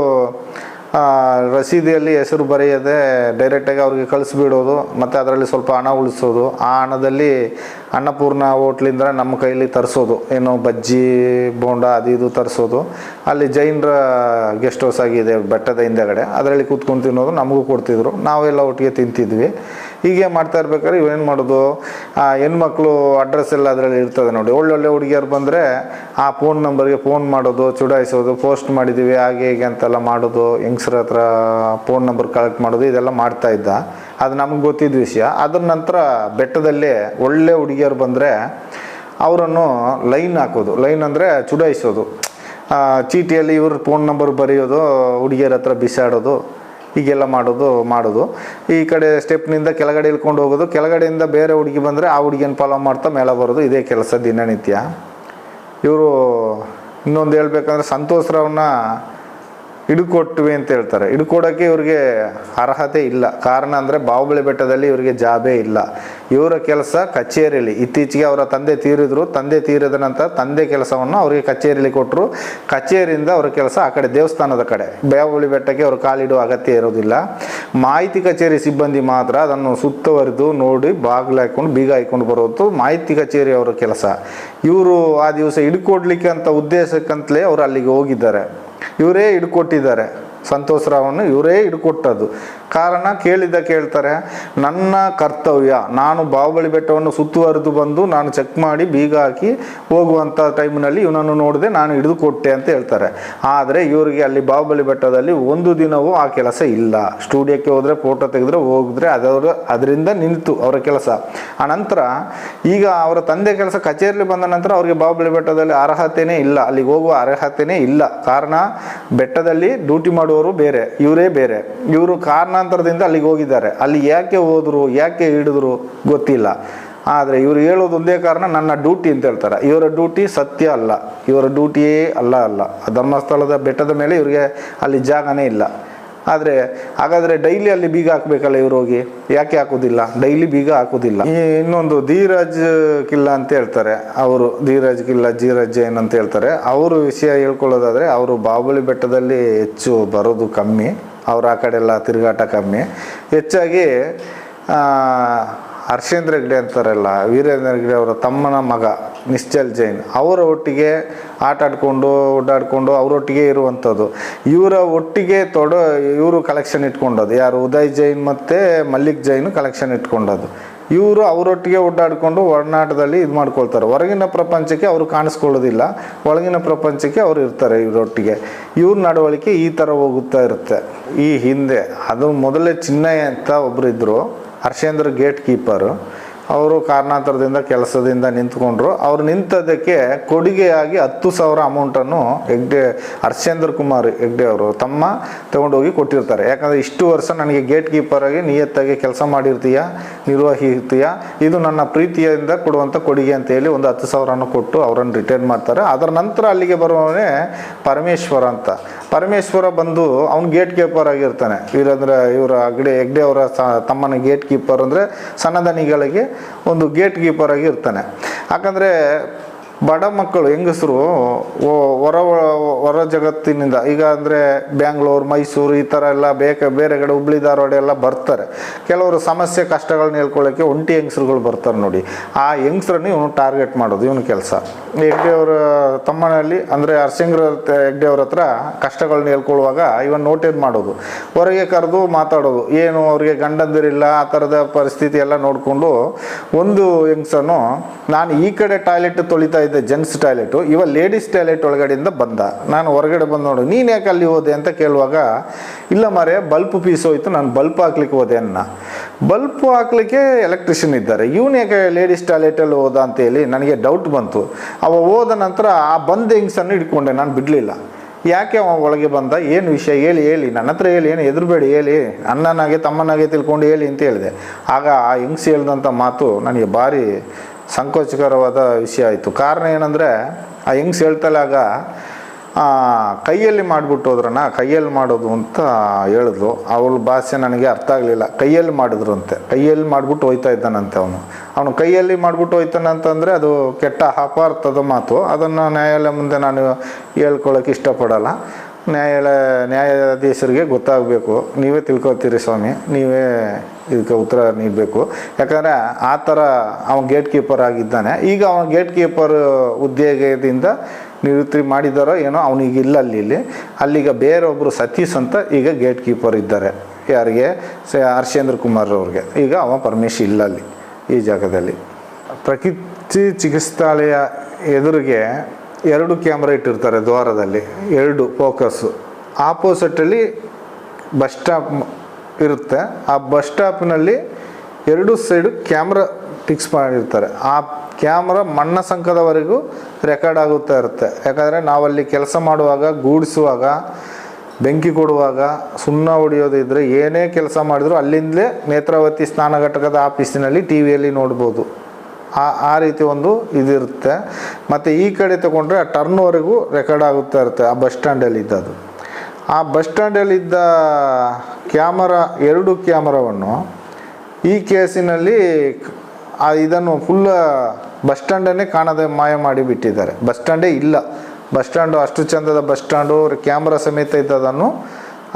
ರಸೀದಿಯಲ್ಲಿ ಹೆಸರು ಬರೆಯದೆ ಡೈರೆಕ್ಟಾಗಿ ಅವ್ರಿಗೆ ಕಳಿಸ್ಬಿಡೋದು, ಮತ್ತು ಅದರಲ್ಲಿ ಸ್ವಲ್ಪ ಹಣ ಉಳಿಸೋದು. ಆ ಹಣದಲ್ಲಿ ಅನ್ನಪೂರ್ಣ ಹೋಟ್ಲಿಂದ ನಮ್ಮ ಕೈಲಿ ತರಿಸೋದು, ಏನೋ ಬಜ್ಜಿ ಬೋಂಡ ಅದು ಇದು ತರಿಸೋದು. ಅಲ್ಲಿ ಜೈನರ ಗೆಸ್ಟ್ ಹೌಸ್ ಆಗಿದೆ ಬೆಟ್ಟದ ಹಿಂದೆಗಡೆ, ಅದರಲ್ಲಿ ಕೂತ್ಕೊಂಡು ತಿನ್ನೋದು, ನಮಗೂ ಕೊಡ್ತಿದ್ರು, ನಾವೆಲ್ಲ ಒಟ್ಟಿಗೆ ತಿಂತಿದ್ವಿ. ಹೀಗೆ ಮಾಡ್ತಾ ಇರ್ಬೇಕಾದ್ರೆ ಇವೇನು ಮಾಡೋದು, ಹೆಣ್ಮಕ್ಳು ಅಡ್ರೆಸ್ ಎಲ್ಲ ಅದರಲ್ಲಿ ಇರ್ತದೆ ನೋಡಿ. ಒಳ್ಳೊಳ್ಳೆ ಹುಡುಗಿಯರು ಬಂದರೆ ಆ ಫೋನ್ ನಂಬರ್ಗೆ ಫೋನ್ ಮಾಡೋದು, ಚುಡಾಯಿಸೋದು, ಪೋಸ್ಟ್ ಮಾಡಿದ್ದೀವಿ ಹಾಗೆ ಹೀಗೆ ಅಂತೆಲ್ಲ ಮಾಡೋದು, ಹೆಂಗಸ್ರ ಹತ್ರ ಫೋನ್ ನಂಬರ್ ಕಲೆಕ್ಟ್ ಮಾಡೋದು, ಇದೆಲ್ಲ ಮಾಡ್ತಾ ಇದ್ದ. ಅದು ನಮ್ಗೆ ಗೊತ್ತಿದ್ದ ವಿಷಯ. ಅದ್ರ ನಂತರ ಬೆಟ್ಟದಲ್ಲಿ ಒಳ್ಳೆ ಹುಡುಗಿಯರು ಬಂದರೆ ಅವರನ್ನು ಲೈನ್ ಹಾಕೋದು. ಲೈನ್ ಅಂದರೆ ಚುಡಾಯಿಸೋದು, ಚೀಟಿಯಲ್ಲಿ ಇವ್ರ ಫೋನ್ ನಂಬರ್ ಬರೆಯೋದು, ಹುಡುಗಿಯರ ಹತ್ರ ಬಿಸಾಡೋದು, ಹೀಗೆಲ್ಲ ಮಾಡೋದು. ಈ ಕಡೆ ಸ್ಟೆಪ್ನಿಂದ ಕೆಳಗಡೆ ಇಳ್ಕೊಂಡು ಹೋಗೋದು, ಕೆಳಗಡೆಯಿಂದ ಬೇರೆ ಹುಡುಗಿ ಬಂದರೆ ಆ ಹುಡುಗಿಯನ್ನು ಫಾಲೋ ಮಾಡ್ತಾ ಮೇಲೆ ಬರೋದು. ಇದೇ ಕೆಲಸ ದಿನನಿತ್ಯ. ಇವರು ಇನ್ನೊಂದು ಹೇಳ್ಬೇಕಂದ್ರೆ ಸಂತೋಷ್ ರಾವ್ನ ಹಿಡ್ಕೊಟ್ವಿ ಅಂತ ಹೇಳ್ತಾರೆ. ಹಿಡ್ಕೊಡೋಕ್ಕೆ ಇವ್ರಿಗೆ ಅರ್ಹತೆ ಇಲ್ಲ. ಕಾರಣ ಅಂದರೆ ಬಾಹುಬಲಿ ಬೆಟ್ಟದಲ್ಲಿ ಇವರಿಗೆ ಜಾಬೇ ಇಲ್ಲ. ಇವರ ಕೆಲಸ ಕಚೇರಿಯಲ್ಲಿ. ಇತ್ತೀಚೆಗೆ ಅವರ ತಂದೆ ತೀರಿದ್ರು. ತಂದೆ ತೀರಿದ ನಂತರ ತಂದೆ ಕೆಲಸವನ್ನು ಅವರಿಗೆ ಕಚೇರಿಯಲ್ಲಿ ಕೊಟ್ಟರು. ಕಚೇರಿಯಿಂದ ಅವರ ಕೆಲಸ ಆ ಕಡೆ ದೇವಸ್ಥಾನದ ಕಡೆ. ಬಾಹುಬಲಿ ಬೆಟ್ಟಕ್ಕೆ ಅವರು ಕಾಲಿಡುವ ಅಗತ್ಯ ಇರೋದಿಲ್ಲ. ಮಾಹಿತಿ ಕಚೇರಿ ಸಿಬ್ಬಂದಿ ಮಾತ್ರ ಅದನ್ನು ಸುತ್ತುವರಿದು ನೋಡಿ ಬಾಗಿಲು ಹಾಕೊಂಡು ಬೀಗ ಹಾಕೊಂಡು ಬರೋದು ಮಾಹಿತಿ ಕಚೇರಿ ಅವರ ಕೆಲಸ. ಇವರು ಆ ದಿವಸ ಹಿಡ್ಕೊಡ್ಲಿಕ್ಕೆ ಅಂತ ಉದ್ದೇಶಕ್ಕಂತಲೇ ಅವರು ಅಲ್ಲಿಗೆ ಹೋಗಿದ್ದಾರೆ. ಇವರೇ ಹಿಡ್ಕೊಟ್ಟಿದ್ದಾರೆ. ಸಂತೋಷ್ ರಾವನ್ನು ಇವರೇ ಹಿಡ್ಕೊಟ್ಟದ್ದು. ಕಾರಣ ಕೇಳ್ತಾರೆ, ನನ್ನ ಕರ್ತವ್ಯ, ನಾನು ಬಾಹುಬಲಿ ಬೆಟ್ಟವನ್ನು ಸುತ್ತುವರೆದು ಬಂದು ನಾನು ಚೆಕ್ ಮಾಡಿ ಬೀಗ ಹಾಕಿ ಹೋಗುವಂಥ ಟೈಮ್ನಲ್ಲಿ ಇವನನ್ನು ನೋಡಿದೆ, ನಾನು ಹಿಡಿದು ಕೊಟ್ಟೆ ಅಂತ ಹೇಳ್ತಾರೆ. ಆದರೆ ಇವರಿಗೆ ಅಲ್ಲಿ ಬಾಹುಬಲಿ ಬೆಟ್ಟದಲ್ಲಿ ಒಂದು ದಿನವೂ ಆ ಕೆಲಸ ಇಲ್ಲ. ಸ್ಟುಡಿಯೋಕ್ಕೆ ಹೋದರೆ ಫೋಟೋ ತೆಗೆದ್ರೆ ಹೋಗಿದ್ರೆ ಅದರಿಂದ ನಿಂತು ಅವರ ಕೆಲಸ. ಆನಂತರ ಈಗ ಅವರ ತಂದೆ ಕೆಲಸ ಕಚೇರಿಯಲ್ಲಿ ಬಂದ ನಂತರ ಅವರಿಗೆ ಬಾಹುಬಲಿ ಬೆಟ್ಟದಲ್ಲಿ ಅರ್ಹತೆಯೇ ಇಲ್ಲ, ಅಲ್ಲಿಗೆ ಹೋಗುವ ಅರ್ಹತೆಯೇ ಇಲ್ಲ. ಕಾರಣ ಬೆಟ್ಟದಲ್ಲಿ ಡ್ಯೂಟಿ ಮಾಡುವವರು ಬೇರೆ, ಇವರೇ ಬೇರೆ. ಇವರು ಕಾರಣಾಂತರದಿಂದ ಅಲ್ಲಿಗೆ ಹೋಗಿದ್ದಾರೆ. ಅಲ್ಲಿ ಯಾಕೆ ಹೋದ್ರು, ಯಾಕೆ ಹಿಡಿದ್ರು ಗೊತ್ತಿಲ್ಲ. ಆದರೆ ಇವರು ಹೇಳೋದು ಒಂದೇ ಕಾರಣ, ನನ್ನ ಡ್ಯೂಟಿ ಅಂತ ಹೇಳ್ತಾರೆ. ಇವರ ಡ್ಯೂಟಿ ಸತ್ಯ ಅಲ್ಲ, ಇವರ ಡ್ಯೂಟಿಯೇ ಅಲ್ಲ. ಧರ್ಮಸ್ಥಳದ ಬೆಟ್ಟದ ಮೇಲೆ ಇವರಿಗೆ ಅಲ್ಲಿ ಜಾಗನೇ ಇಲ್ಲ. ಆದರೆ ಹಾಗಾದರೆ ಡೈಲಿ ಅಲ್ಲಿ ಬೀಗ ಹಾಕಬೇಕಲ್ಲ ಇವರು ಹೋಗಿ, ಯಾಕೆ ಹಾಕೋದಿಲ್ಲ? ಡೈಲಿ ಬೀಗ ಹಾಕೋದಿಲ್ಲ. ಇನ್ನೊಂದು ಧೀರಜ್ ಕಿಲ್ಲ ಅಂತ ಹೇಳ್ತಾರೆ ಅವರು, ಧೀರಜ್ ಕಿಲ್ಲ, ಧೀರಜ್ ಜೈನ್ ಅಂತ ಹೇಳ್ತಾರೆ. ಅವರು ವಿಷಯ ಹೇಳ್ಕೊಳ್ಳೋದಾದರೆ, ಅವರು ಬಾಹುಬಲಿ ಬೆಟ್ಟದಲ್ಲಿ ಹೆಚ್ಚು ಬರೋದು ಕಮ್ಮಿ, ಅವರು ಆ ಕಡೆ ಎಲ್ಲ ತಿರುಗಾಟ ಕಮ್ಮಿ. ಹೆಚ್ಚಾಗಿ ಹರ್ಷೇಂದ್ರ ಹೆಗ್ಡೆ ಅಂತಾರಲ್ಲ, ವೀರೇಂದ್ರ ಹೆಗ್ಡೆ ಅವರ ತಮ್ಮನ ಮಗ ನಿಶ್ಚಲ್ ಜೈನ್, ಅವರ ಒಟ್ಟಿಗೆ ಆಟ ಆಡ್ಕೊಂಡು ಓಡಾಡಿಕೊಂಡು ಅವರೊಟ್ಟಿಗೆ ಇರುವಂಥದ್ದು. ಇವರ ಒಟ್ಟಿಗೆ ಇವರು ಕಲೆಕ್ಷನ್ ಇಟ್ಕೊಂಡದ್ದು ಯಾರು, ಉದಯ್ ಜೈನ್ ಮತ್ತು ಮಲ್ಲಿಕ್ ಜೈನ್ ಕಲೆಕ್ಷನ್ ಇಟ್ಕೊಂಡದ್ದು. ಇವರು ಅವರೊಟ್ಟಿಗೆ ಓಡಾಡಿಕೊಂಡು ಒಡನಾಟದಲ್ಲಿ ಇದು ಮಾಡ್ಕೊಳ್ತಾರೆ. ಹೊರಗಿನ ಪ್ರಪಂಚಕ್ಕೆ ಅವರು ಕಾಣಿಸ್ಕೊಳ್ಳೋದಿಲ್ಲ, ಒಳಗಿನ ಪ್ರಪಂಚಕ್ಕೆ ಅವರು ಇರ್ತಾರೆ ಇವರೊಟ್ಟಿಗೆ. ಇವ್ರ ನಡವಳಿಕೆ ಈ ಥರ ಹೋಗುತ್ತಾ ಇರುತ್ತೆ. ಈ ಹಿಂದೆ ಅದು ಮೊದಲೇ ಚಿನ್ನಯ್ಯ ಅಂತ ಒಬ್ಬರು ಇದ್ದರು, ಹರ್ಷೇಂದ್ರ ಗೇಟ್ ಕೀಪರು. ಅವರು ಕಾರಣಾಂತರದಿಂದ ಕೆಲಸದಿಂದ ನಿಂತ್ಕೊಂಡ್ರು. ಅವ್ರು ನಿಂತದಕ್ಕೆ ಕೊಡುಗೆಯಾಗಿ 10,000 ಅಮೌಂಟನ್ನು ಹರ್ಷೇಂದ್ರ ಕುಮಾರ್ ಹೆಗ್ಡೆ ಅವರು ತಮ್ಮ ತೊಗೊಂಡೋಗಿ ಕೊಟ್ಟಿರ್ತಾರೆ. ಯಾಕಂದರೆ ಇಷ್ಟು ವರ್ಷ ನನಗೆ ಗೇಟ್ ಕೀಪರಾಗಿ ನಿಯತ್ತಾಗಿ ಕೆಲಸ ಮಾಡಿರ್ತೀಯ, ನಿರ್ವಹಿರ್ತೀಯ, ಇದು ನನ್ನ ಪ್ರೀತಿಯಿಂದ ಕೊಡುವಂಥ ಕೊಡುಗೆ ಅಂತೇಳಿ ಒಂದು 10,000 ಕೊಟ್ಟು ಅವರನ್ನು ರಿಟೈರ್ ಮಾಡ್ತಾರೆ. ಅದರ ನಂತರ ಅಲ್ಲಿಗೆ ಬರುವವನೇ ಪರಮೇಶ್ವರ ಅಂತ. ಪರಮೇಶ್ವರ ಬಂದು ಅವ್ನು ಗೇಟ್ ಕೀಪರ್ ಆಗಿರ್ತಾನೆ. ಇವರ ಹೆಗ್ಡೆ ಅವರ ತಮ್ಮನ ಗೇಟ್ ಕೀಪರ್ ಅಂದರೆ ಸಣ್ಣದನಿಗಳಿಗೆ ಒಂದು ಗೇಟ್ ಕೀಪರ್ ಆಗಿ ಇರ್ತಾನೆ. ಯಾಕಂದರೆ ಬಡ ಮಕ್ಕಳು ಹೆಂಗಸರು ಹೊರ ಜಗತ್ತಿನಿಂದ, ಈಗ ಅಂದರೆ ಬ್ಯಾಂಗ್ಳೂರು, ಮೈಸೂರು ಈ ಥರ ಎಲ್ಲ ಬೇರೆ ಕಡೆ ಹುಬ್ಳಿ ಧಾರವಾಡ ಎಲ್ಲ ಬರ್ತಾರೆ. ಕೆಲವರು ಸಮಸ್ಯೆ ಕಷ್ಟಗಳನ್ನ ಹೇಳ್ಕೊಳ್ಳೋಕ್ಕೆ ಒಂಟಿ ಹೆಂಗಸ್ರುಗಳು ಬರ್ತಾರೆ ನೋಡಿ. ಆ ಹೆಂಗಸ್ರನ್ನು ಇವನು ಟಾರ್ಗೆಟ್ ಮಾಡೋದು ಇವನು ಕೆಲಸ. ಹೆಗ್ಡೆ ಅವರ ತಮ್ಮನಲ್ಲಿ ಅಂದರೆ ಹರ್ಷೇಂದ್ರ ಹೆಗ್ಡೆ ಅವ್ರ ಹತ್ರ ಕಷ್ಟಗಳನ್ನ ಹೇಳ್ಕೊಳ್ಳುವಾಗ ಇವನ್ ನೋಟೇಟ್ ಮಾಡೋದು, ಹೊರಗೆ ಕರೆದು ಮಾತಾಡೋದು. ಏನು ಅವ್ರಿಗೆ ಗಂಡಂದಿರಿಲ್ಲ, ಆ ಥರದ ಪರಿಸ್ಥಿತಿ ಎಲ್ಲ ನೋಡಿಕೊಂಡು ಒಂದು ಹೆಂಗಸನು, ನಾನು ಈ ಕಡೆ ಟಾಯ್ಲೆಟ್ ತೊಳಿತಾ ಇದ್ದೆ, ಜೆಂಟ್ಸ್ ಟಾಯ್ಲೆಟು, ಇವ ಲೇಡೀಸ್ ಟಾಯ್ಲೆಟ್ ಒಳಗಡೆಯಿಂದ ಬಂದ. ನಾನು ಹೊರಗಡೆ ಬಂದು ನೋಡು, ನೀನು ಯಾಕೆ ಅಲ್ಲಿ ಹೋದೆ ಅಂತ ಕೇಳುವಾಗ, ಇಲ್ಲ ಮಾರೆ ಬಲ್ಪ್ ಪೀಸ್ ಹೋಯ್ತು, ನಾನು ಬಲ್ಪ್ ಹಾಕ್ಲಿಕ್ಕೆ ಹೋದೆ ಅನ್ನ. ಬಲ್ಪ್ ಹಾಕ್ಲಿಕ್ಕೆ ಎಲೆಕ್ಟ್ರಿಷಿಯನ್ ಇದ್ದಾರೆ, ಇವನು ಯಾಕೆ ಲೇಡೀಸ್ ಟಾಯ್ಲೆಟಲ್ಲಿ ಹೋದ ಅಂತೇಳಿ ನನಗೆ ಡೌಟ್ ಬಂತು. ಅವ ಹೋದ ನಂತರ ಆ ಬಂದ ಹೆಂಗ್ಸನ್ನು ಹಿಡ್ಕೊಂಡೆ, ನಾನು ಬಿಡಲಿಲ್ಲ. ಯಾಕೆ ಅವ ಒಳಗೆ ಬಂದ, ಏನು ವಿಷಯ ಹೇಳಿ ನನ್ನ ಹತ್ರ ಹೇಳಿ, ಏನು ಹೆದರಬೇಡಿ ಹೇಳಿ, ಅಣ್ಣನಾಗೆ ತಮ್ಮನಾಗೆ ತಿಳ್ಕೊಂಡು ಹೇಳಿ ಅಂತ ಹೇಳಿದೆ. ಆಗ ಆ ಹೆಂಗ್ಸ್ ಹೇಳಿದಂಥ ಮಾತು ನನಗೆ ಭಾರಿ ಸಂಕೋಚಕರವಾದ ವಿಷಯ ಆಯಿತು. ಕಾರಣ ಏನಂದರೆ, ಆ ಹೆಂಗ್ಸ್ ಹೇಳ್ತಲಾಗ ಕೈಯಲ್ಲಿ ಮಾಡಿಬಿಟ್ಟು ಹೋದ್ರಣ್ಣ, ಕೈಯಲ್ಲಿ ಮಾಡೋದು ಅಂತ ಹೇಳಿದ್ಲು. ಅವಳ ಭಾಷೆ ನನಗೆ ಅರ್ಥ ಆಗಲಿಲ್ಲ. ಕೈಯಲ್ಲಿ ಮಾಡಿದ್ರು ಅಂತೆ, ಕೈಯಲ್ಲಿ ಮಾಡಿಬಿಟ್ಟು ಹೋಯ್ತಾ ಇದ್ದಾನಂತೆ ಅವನು ಕೈಯಲ್ಲಿ ಮಾಡಿಬಿಟ್ಟು ಹೋಯ್ತಾನಂತಂದರೆ ಅದು ಕೆಟ್ಟ ಅಪಾರ್ಥದ ಮಾತು. ಅದನ್ನು ನ್ಯಾಯಾಲಯ ಮುಂದೆ ನಾನು ಹೇಳ್ಕೊಳ್ಳೋಕೆ ಇಷ್ಟಪಡಲ್ಲ. ನ್ಯಾಯಾಧೀಶರಿಗೆ ಗೊತ್ತಾಗಬೇಕು. ನೀವೇ ತಿಳ್ಕೊತೀರಿ ಸ್ವಾಮಿ, ನೀವೇ ಇದಕ್ಕೆ ಉತ್ತರ ನೀಡಬೇಕು. ಯಾಕಂದರೆ ಆ ಥರ ಅವನು ಗೇಟ್ ಕೀಪರ್ ಆಗಿದ್ದಾನೆ. ಈಗ ಅವನ ಗೇಟ್ ಕೀಪರ್ ಉದ್ಯೋಗದಿಂದ ನಿವೃತ್ತಿ ಮಾಡಿದಾರೋ ಏನೋ, ಅವನಿಗೆ ಇಲ್ಲ ಅಲ್ಲಿಗ ಬೇರೊಬ್ಬರು ಸತೀಶ್ ಅಂತ ಈಗ ಗೇಟ್ ಕೀಪರ್ ಇದ್ದಾರೆ. ಯಾರಿಗೆ? ಹರ್ಷೇಂದ್ರ ಕುಮಾರ್ ಅವ್ರಿಗೆ. ಈಗ ಅವ ಪರಮೇಶ್ ಇಲ್ಲ ಅಲ್ಲಿ ಈ ಜಾಗದಲ್ಲಿ. ಪ್ರಕೃತಿ ಚಿಕಿತ್ಸಾಲಯ ಎದುರಿಗೆ 2 ಕ್ಯಾಮ್ರಾ ಇಟ್ಟಿರ್ತಾರೆ ದ್ವಾರದಲ್ಲಿ, 2 ಫೋಕಸ್ಸು. ಆಪೋಸಿಟಲ್ಲಿ ಬಸ್ ಸ್ಟಾಪ್ ಇರುತ್ತೆ. ಆ ಬಸ್ ಸ್ಟಾಪ್ನಲ್ಲಿ 2 ಸೈಡು ಕ್ಯಾಮ್ರಾ ಫಿಕ್ಸ್ ಮಾಡಿರ್ತಾರೆ. ಆ ಕ್ಯಾಮ್ರಾ ಮಣ್ಣ ಸಂಕದವರೆಗೂ ರೆಕಾರ್ಡ್ ಆಗುತ್ತಾ ಇರುತ್ತೆ. ಯಾಕಂದರೆ ನಾವಲ್ಲಿ ಕೆಲಸ ಮಾಡುವಾಗ, ಗೂಡಿಸುವಾಗ, ಬೆಂಕಿ ಕೊಡುವಾಗ, ಸುಣ್ಣ ಹೊಡೆಯೋದಿದ್ರೆ, ಏನೇ ಕೆಲಸ ಮಾಡಿದ್ರು ಅಲ್ಲಿಂದಲೇ ನೇತ್ರಾವತಿ ಸ್ನಾನ ಘಟಕದ ಆಫೀಸಿನಲ್ಲಿ ಟಿ ವಿಯಲ್ಲಿ ನೋಡ್ಬೋದು. ಆ ರೀತಿ ಒಂದು ಇದಿರುತ್ತೆ. ಮತ್ತು ಈ ಕಡೆ ತಗೊಂಡ್ರೆ ಆ ಟರ್ನ್ವರೆಗೂ ರೆಕಾರ್ಡ್ ಆಗುತ್ತಾ ಇರುತ್ತೆ. ಆ ಬಸ್ ಸ್ಟ್ಯಾಂಡಲ್ಲಿದ್ದದು, ಆ ಬಸ್ ಸ್ಟ್ಯಾಂಡಲ್ಲಿದ್ದ ಕ್ಯಾಮರಾ, 2 ಕ್ಯಾಮರಾವನ್ನು ಈ ಕೇಸಿನಲ್ಲಿ ಇದನ್ನು ಫುಲ್ ಬಸ್ ಸ್ಟ್ಯಾಂಡನ್ನೇ ಕಾಣದೆ ಮಾಯ ಮಾಡಿಬಿಟ್ಟಿದ್ದಾರೆ. ಬಸ್ ಸ್ಟ್ಯಾಂಡೇ ಇಲ್ಲ. ಬಸ್ ಸ್ಟ್ಯಾಂಡು ಅಷ್ಟು ಚಂದದ ಬಸ್ ಸ್ಟ್ಯಾಂಡು ಕ್ಯಾಮ್ರಾ ಸಮೇತ ಇದ್ದದನ್ನು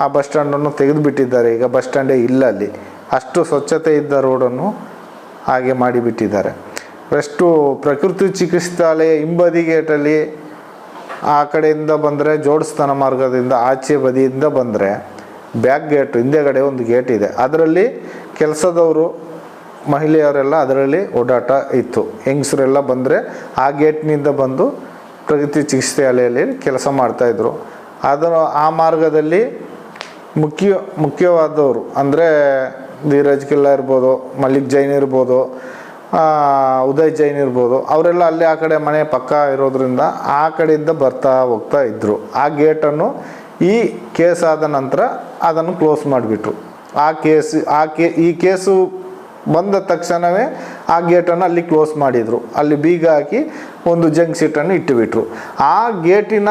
ಆ ಬಸ್ ಸ್ಟ್ಯಾಂಡನ್ನು ತೆಗೆದುಬಿಟ್ಟಿದ್ದಾರೆ. ಈಗ ಬಸ್ ಸ್ಟ್ಯಾಂಡೇ ಇಲ್ಲ ಅಲ್ಲಿ. ಅಷ್ಟು ಸ್ವಚ್ಛತೆ ಇದ್ದ ರೋಡನ್ನು ಹಾಗೆ ಮಾಡಿಬಿಟ್ಟಿದ್ದಾರೆ. ಎಷ್ಟು ಪ್ರಕೃತಿ ಚಿಕಿತ್ಸಾಲಯ ಹಿಂಬದಿ ಗೇಟಲ್ಲಿ ಆ ಕಡೆಯಿಂದ ಬಂದರೆ, ಜೋಡಿಸ್ತಾನ ಮಾರ್ಗದಿಂದ ಆಚೆ ಬದಿಯಿಂದ ಬಂದರೆ ಬ್ಯಾಕ್ ಗೇಟ್ ಹಿಂದೆಗಡೆ ಒಂದು ಗೇಟ್ ಇದೆ. ಅದರಲ್ಲಿ ಕೆಲಸದವರು, ಮಹಿಳೆಯರೆಲ್ಲ ಅದರಲ್ಲಿ ಓಡಾಟ ಇತ್ತು. ಹೆಂಗಸರೆಲ್ಲ ಬಂದರೆ ಆ ಗೇಟ್ನಿಂದ ಬಂದು ಪ್ರಗತಿ ಚಿಕಿತ್ಸಾಲಯಲ್ಲಿ ಕೆಲಸ ಮಾಡ್ತಾಯಿದ್ರು. ಆ ಮಾರ್ಗದಲ್ಲಿ ಮುಖ್ಯವಾದವರು ಅಂದರೆ ಧೀರಜ್ ಕಿಲ್ಲಾ ಇರ್ಬೋದು, ಮಲ್ಲಿಕ್ ಜೈನ್ ಇರ್ಬೋದು, ಉದಯ್ ಜೈನ್ ಇರ್ಬೋದು, ಅವರೆಲ್ಲ ಅಲ್ಲಿ ಆ ಕಡೆ ಮನೆ ಪಕ್ಕ ಇರೋದ್ರಿಂದ ಆ ಕಡೆಯಿಂದ ಬರ್ತಾ ಹೋಗ್ತಾ ಇದ್ದರು. ಆ ಗೇಟನ್ನು ಈ ಕೇಸ್ ಆದ ನಂತರ ಅದನ್ನು ಕ್ಲೋಸ್ ಮಾಡಿಬಿಟ್ರು. ಈ ಕೇಸು ಬಂದ ತಕ್ಷಣವೇ ಆ ಗೇಟನ್ನು ಅಲ್ಲಿ ಕ್ಲೋಸ್ ಮಾಡಿದರು. ಅಲ್ಲಿ ಬೀಗ ಹಾಕಿ ಒಂದು ಜಂಕ್ ಸೀಟನ್ನು ಇಟ್ಟುಬಿಟ್ರು. ಆ ಗೇಟಿನ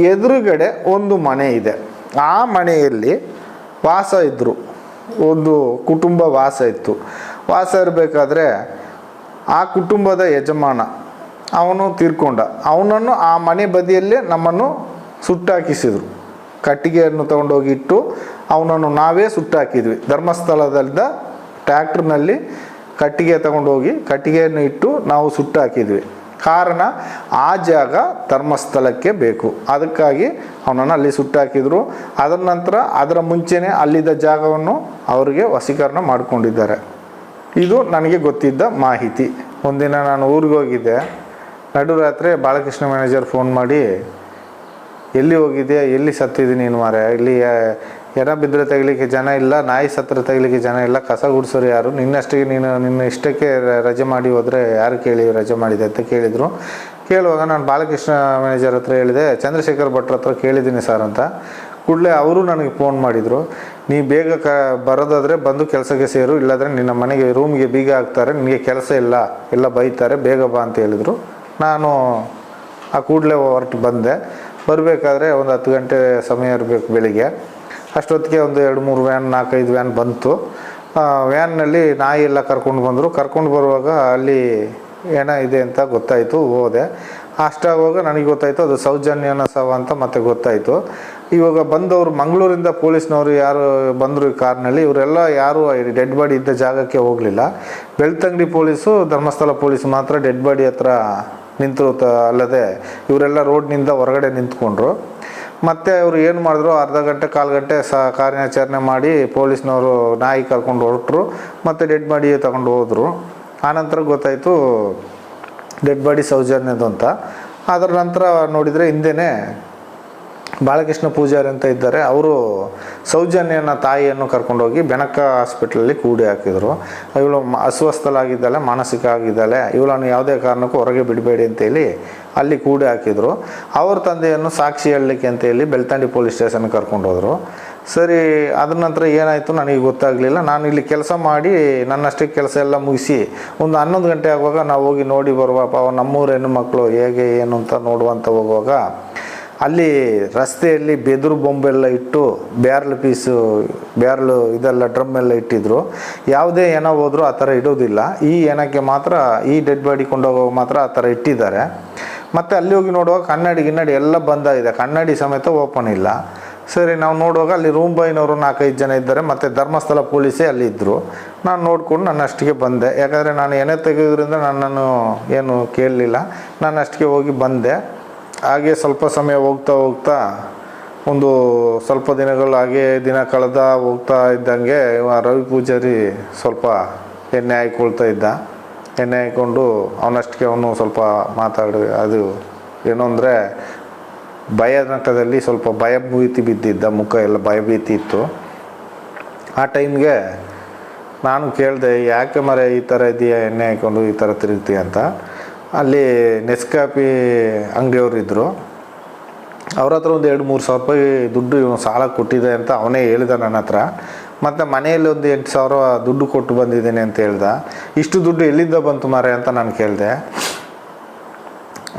ಎದುರುಗಡೆ ಒಂದು ಮನೆ ಇದೆ. ಆ ಮನೆಯಲ್ಲಿ ವಾಸ ಇದ್ದರು, ಒಂದು ಕುಟುಂಬ ವಾಸ ಇತ್ತು. ವಾಸ ಇರಬೇಕಾದ್ರೆ ಆ ಕುಟುಂಬದ ಯಜಮಾನ ಅವನು ತೀರ್ಕೊಂಡ. ಅವನನ್ನು ಆ ಮನೆ ಬದಿಯಲ್ಲೇ ನಮ್ಮನ್ನು ಸುಟ್ಟಾಕಿಸಿದರು. ಕಟ್ಟಿಗೆಯನ್ನು ತಗೊಂಡೋಗಿ ಇಟ್ಟು ಅವನನ್ನು ನಾವೇ ಸುಟ್ಟಾಕಿದ್ವಿ. ಧರ್ಮಸ್ಥಳದಿಂದ ಟ್ರ್ಯಾಕ್ಟರ್ನಲ್ಲಿ ಕಟ್ಟಿಗೆ ತಗೊಂಡೋಗಿ ಕಟ್ಟಿಗೆಯನ್ನು ಇಟ್ಟು ನಾವು ಸುಟ್ಟು ಹಾಕಿದ್ವಿ. ಕಾರಣ ಆ ಜಾಗ ಧರ್ಮಸ್ಥಳಕ್ಕೆ ಬೇಕು, ಅದಕ್ಕಾಗಿ ಅವನನ್ನು ಅಲ್ಲಿ ಸುಟ್ಟಾಕಿದ್ರು. ಅದರ ನಂತರ ಅದರ ಮುಂಚೆನೇ ಅಲ್ಲಿದ್ದ ಜಾಗವನ್ನು ಅವರಿಗೆ ವಶೀಕರಣ ಮಾಡಿಕೊಂಡಿದ್ದಾರೆ. ಇದು ನನಗೆ ಗೊತ್ತಿದ್ದ ಮಾಹಿತಿ. ಒಂದಿನ ನಾನು ಊರಿಗೆ ಹೋಗಿದ್ದೆ, ನಡುರಾತ್ರಿ ಬಾಲಕೃಷ್ಣ ಮ್ಯಾನೇಜರ್ ಫೋನ್ ಮಾಡಿ, ಎಲ್ಲಿ ಹೋಗಿದ್ದೆ, ಎಲ್ಲಿ ಸತ್ತಿದ್ದೀನಿ ನೀನು ಮಾರೆ, ಇಲ್ಲಿ ಎರ ಬಿದ್ದರೆ ತೆಗಿಲಿಕ್ಕೆ ಜನ ಇಲ್ಲ, ನಾಯಿ ಸತ್ರ ತೆಗಿಲಿಕ್ಕೆ ಜನ ಇಲ್ಲ, ಕಸ ಗುಡಿಸೋರು ಯಾರು, ನಿನ್ನಷ್ಟಕ್ಕೆ ನಿನ್ನ ಇಷ್ಟಕ್ಕೆ ರಜೆ ಮಾಡಿ ಹೋದರೆ ಯಾರು ಕೇಳಿ ರಜೆ ಮಾಡಿದೆ ಅಂತ ಕೇಳಿದರು. ಕೇಳುವಾಗ ನಾನು ಬಾಲಕೃಷ್ಣ ಮ್ಯಾನೇಜರ್ ಹತ್ರ ಹೇಳಿದೆ, ಚಂದ್ರಶೇಖರ್ ಭಟ್ರ ಹತ್ರ ಕೇಳಿದ್ದೀನಿ ಸರ್ ಅಂತ. ಕೂಡಲೇ ಅವರು ನನಗೆ ಫೋನ್ ಮಾಡಿದರು, ನೀ ಬೇಗ ಬರೋದಾದರೆ ಬಂದು ಕೆಲಸಕ್ಕೆ ಸೇರು, ಇಲ್ಲಾಂದರೆ ನಿನ್ನ ಮನೆಗೆ ರೂಮ್ಗೆ ಬೀಗ ಹಾಕ್ತಾರೆ, ನಿನಗೆ ಕೆಲಸ ಇಲ್ಲ, ಎಲ್ಲ ಬೈತಾರೆ, ಬೇಗ ಬಾ ಅಂತ ಹೇಳಿದರು. ನಾನು ಆ ಕೂಡಲೇ ಹೊರಟು ಬಂದೆ. ಬರಬೇಕಾದ್ರೆ ಒಂದು 10 ಗಂಟೆ ಸಮಯ ಇರಬೇಕು ಬೆಳಿಗ್ಗೆ. ಅಷ್ಟೊತ್ತಿಗೆ ಒಂದು 2-3 ವ್ಯಾನ್ 4-5 ವ್ಯಾನ್ ಬಂತು. ವ್ಯಾನ್ನಲ್ಲಿ ನಾಯಿ ಎಲ್ಲ ಕರ್ಕೊಂಡು ಬಂದರು. ಕರ್ಕೊಂಡು ಬರುವಾಗ ಅಲ್ಲಿ ಏನ ಇದೆ ಅಂತ ಗೊತ್ತಾಯಿತು. ಹೋದೆ. ಅಷ್ಟಾಗುವಾಗ ನನಗೆ ಗೊತ್ತಾಯಿತು ಅದು ಸೌಜನ್ಯನ ಶವ ಅಂತ ಮತ್ತೆ ಗೊತ್ತಾಯಿತು. ಇವಾಗ ಬಂದವರು ಮಂಗಳೂರಿಂದ ಪೊಲೀಸ್ನವರು ಯಾರು ಬಂದರು ಈ ಕಾರ್ನಲ್ಲಿ, ಇವರೆಲ್ಲ ಯಾರು ಡೆಡ್ ಬಾಡಿ ಇದ್ದ ಜಾಗಕ್ಕೆ ಹೋಗಲಿಲ್ಲ. ಬೆಳ್ತಂಗಡಿ ಪೊಲೀಸು, ಧರ್ಮಸ್ಥಳ ಪೊಲೀಸು ಮಾತ್ರ ಡೆಡ್ ಬಾಡಿ ಹತ್ರ ನಿಂತರು. ಅಲ್ಲದೆ ಇವರೆಲ್ಲ ರೋಡ್ನಿಂದ ಹೊರಗಡೆ ನಿಂತ್ಕೊಂಡ್ರು. ಮತ್ತು ಅವರು ಏನು ಮಾಡಿದ್ರು, ಅರ್ಧ ಗಂಟೆ 1/4 ಗಂಟೆ ಕಾರ್ಯಾಚರಣೆ ಮಾಡಿ ಪೊಲೀಸ್ನವರು ನಾಯಿ ಕರ್ಕೊಂಡು ಹೊರಟರು. ಮತ್ತು ಡೆಡ್ ಬಾಡಿ ತಗೊಂಡು ಹೋದರು. ಆನಂತರ ಗೊತ್ತಾಯಿತು ಡೆಡ್ ಬಾಡಿ ಸೌಜನ್ಯದು ಅಂತ. ಅದರ ನಂತರ ನೋಡಿದರೆ ಹಿಂದೆಯೇ ಬಾಲಕೃಷ್ಣ ಪೂಜಾರಿ ಅಂತ ಇದ್ದಾರೆ, ಅವರು ಸೌಜನ್ಯನ ತಾಯಿಯನ್ನು ಕರ್ಕೊಂಡೋಗಿ ಬೆನಕ ಹಾಸ್ಪಿಟ್ಲಲ್ಲಿ ಕೂಡಿ ಹಾಕಿದರು. ಇವಳು ಅಸ್ವಸ್ಥಲಾಗಿದ್ದಾಳೆ, ಮಾನಸಿಕ ಆಗಿದ್ದಾಳೆ, ಇವಳನ್ನು ಯಾವುದೇ ಕಾರಣಕ್ಕೂ ಹೊರಗೆ ಬಿಡಬೇಡಿ ಅಂತೇಳಿ ಅಲ್ಲಿ ಕೂಡಿ ಹಾಕಿದರು. ಅವ್ರ ತಂದೆಯನ್ನು ಸಾಕ್ಷಿ ಹೇಳಲಿಕ್ಕೆ ಅಂತೇಳಿ ಬೆಳ್ತಂಡಿ ಪೊಲೀಸ್ ಸ್ಟೇಷನ್ಗೆ ಕರ್ಕೊಂಡು ಹೋದರು. ಸರಿ, ಅದ್ರ ನಂತರ ಏನಾಯಿತು ನನಗೆ ಗೊತ್ತಾಗಲಿಲ್ಲ. ನಾನು ಇಲ್ಲಿ ಕೆಲಸ ಮಾಡಿ ನನ್ನಷ್ಟಕ್ಕೆ ಕೆಲಸ ಎಲ್ಲ ಮುಗಿಸಿ ಒಂದು 11 ಗಂಟೆ ಆಗುವಾಗ ನಾವು ಹೋಗಿ ನೋಡಿ ಬರುವಪ್ಪ, ನಮ್ಮೂರ ಹೆಣ್ಣು ಮಕ್ಕಳು ಹೇಗೆ ಏನು ಅಂತ ನೋಡುವಂತ ಹೋಗುವಾಗ ಅಲ್ಲಿ ರಸ್ತೆಯಲ್ಲಿ ಬೆದರು ಬೊಂಬೆಲ್ಲ ಇಟ್ಟು ಬ್ಯಾರ್ಲು ಇದೆಲ್ಲ ಡ್ರಮ್ ಎಲ್ಲ ಇಟ್ಟಿದ್ರು. ಯಾವುದೇ ಹೆಣ ಹೋದರೂ ಆ ಥರ ಇಡೋದಿಲ್ಲ. ಈ ಹೆಣಕ್ಕೆ ಮಾತ್ರ, ಈ ಡೆಡ್ ಬಾಡಿ ಕೊಂಡೋಗುವಾಗ ಮಾತ್ರ ಆ ಥರ ಇಟ್ಟಿದ್ದಾರೆ. ಮತ್ತು ಅಲ್ಲಿ ಹೋಗಿ ನೋಡುವಾಗ ಕನ್ನಡಿ ಎಲ್ಲ ಬಂದಾಗಿದೆ, ಕನ್ನಡಿ ಸಮೇತ ಓಪನ್ ಇಲ್ಲ. ಸರಿ, ನಾವು ನೋಡುವಾಗ ಅಲ್ಲಿ ರೂಮ್ ಬಾಯ್ನವರು 4-5 ಜನ ಇದ್ದಾರೆ, ಮತ್ತು ಧರ್ಮಸ್ಥಳ ಪೊಲೀಸೇ ಅಲ್ಲಿ ಇದ್ದರು. ನಾನು ನೋಡಿಕೊಂಡು ನನ್ನಷ್ಟಿಗೆ ಬಂದೆ. ಯಾಕಂದರೆ ನಾನು ಎಣ್ಣೆ ತೆಗೆಯೋದ್ರಿಂದ ನನ್ನನ್ನು ಏನು ಕೇಳಲಿಲ್ಲ, ನನ್ನಷ್ಟಿಗೆ ಹೋಗಿ ಬಂದೆ. ಹಾಗೆ ಸ್ವಲ್ಪ ಸಮಯ ಹೋಗ್ತಾ ಒಂದು ಸ್ವಲ್ಪ ದಿನಗಳು ಹಾಗೆ ದಿನ ಕಳೆದ ಹೋಗ್ತಾ ಇದ್ದಂಗೆ ರವಿ ಪೂಜಾರಿ ಸ್ವಲ್ಪ ಎಣ್ಣೆ ಹಾಕ್ಕೊಳ್ತಾ ಇದ್ದ. ಎಣ್ಣೆ ಹಾಕ್ಕೊಂಡು ಅವನಷ್ಟಕ್ಕೆ ಅವನು ಸ್ವಲ್ಪ ಅದು ಏನು ಅಂದರೆ ಭಯನಕದಲ್ಲಿ ಸ್ವಲ್ಪ ಭಯಭೀತಿ ಬಿದ್ದಿದ್ದ, ಮುಖ ಎಲ್ಲ ಭಯಭೀತಿ ಇತ್ತು. ಆ ಟೈಮ್ಗೆ ನಾನು ಕೇಳಿದೆ, ಯಾಕೆ ಮರೆ ಈ ಥರ ಇದೆಯಾ, ಎಣ್ಣೆ ಹಾಕ್ಕೊಂಡು ಈ ಥರ ತಿರುಗ್ತೀಯ ಅಂತ. ಅಲ್ಲಿ ನೆಸ್ಕಾಫಿ ಅಂಗಡಿಯವರು ಇದ್ದರು. ಅವ್ರ ಹತ್ರ ಒಂದು 2-3 ಸಾವಿರ ರೂಪಾಯಿ ದುಡ್ಡು ಇವನು ಸಾಲ ಕೊಟ್ಟಿದೆ ಅಂತ ಅವನೇ ಹೇಳಿದ ನನ್ನ ಹತ್ರ. ಮತ್ತು ಮನೆಯಲ್ಲಿ ಒಂದು 8,000 ದುಡ್ಡು ಕೊಟ್ಟು ಬಂದಿದ್ದೇನೆ ಅಂತ ಹೇಳ್ದ. ಇಷ್ಟು ದುಡ್ಡು ಎಲ್ಲಿಂದ ಬಂತು ಮಾರೆ ಅಂತ ನಾನು ಕೇಳಿದೆ.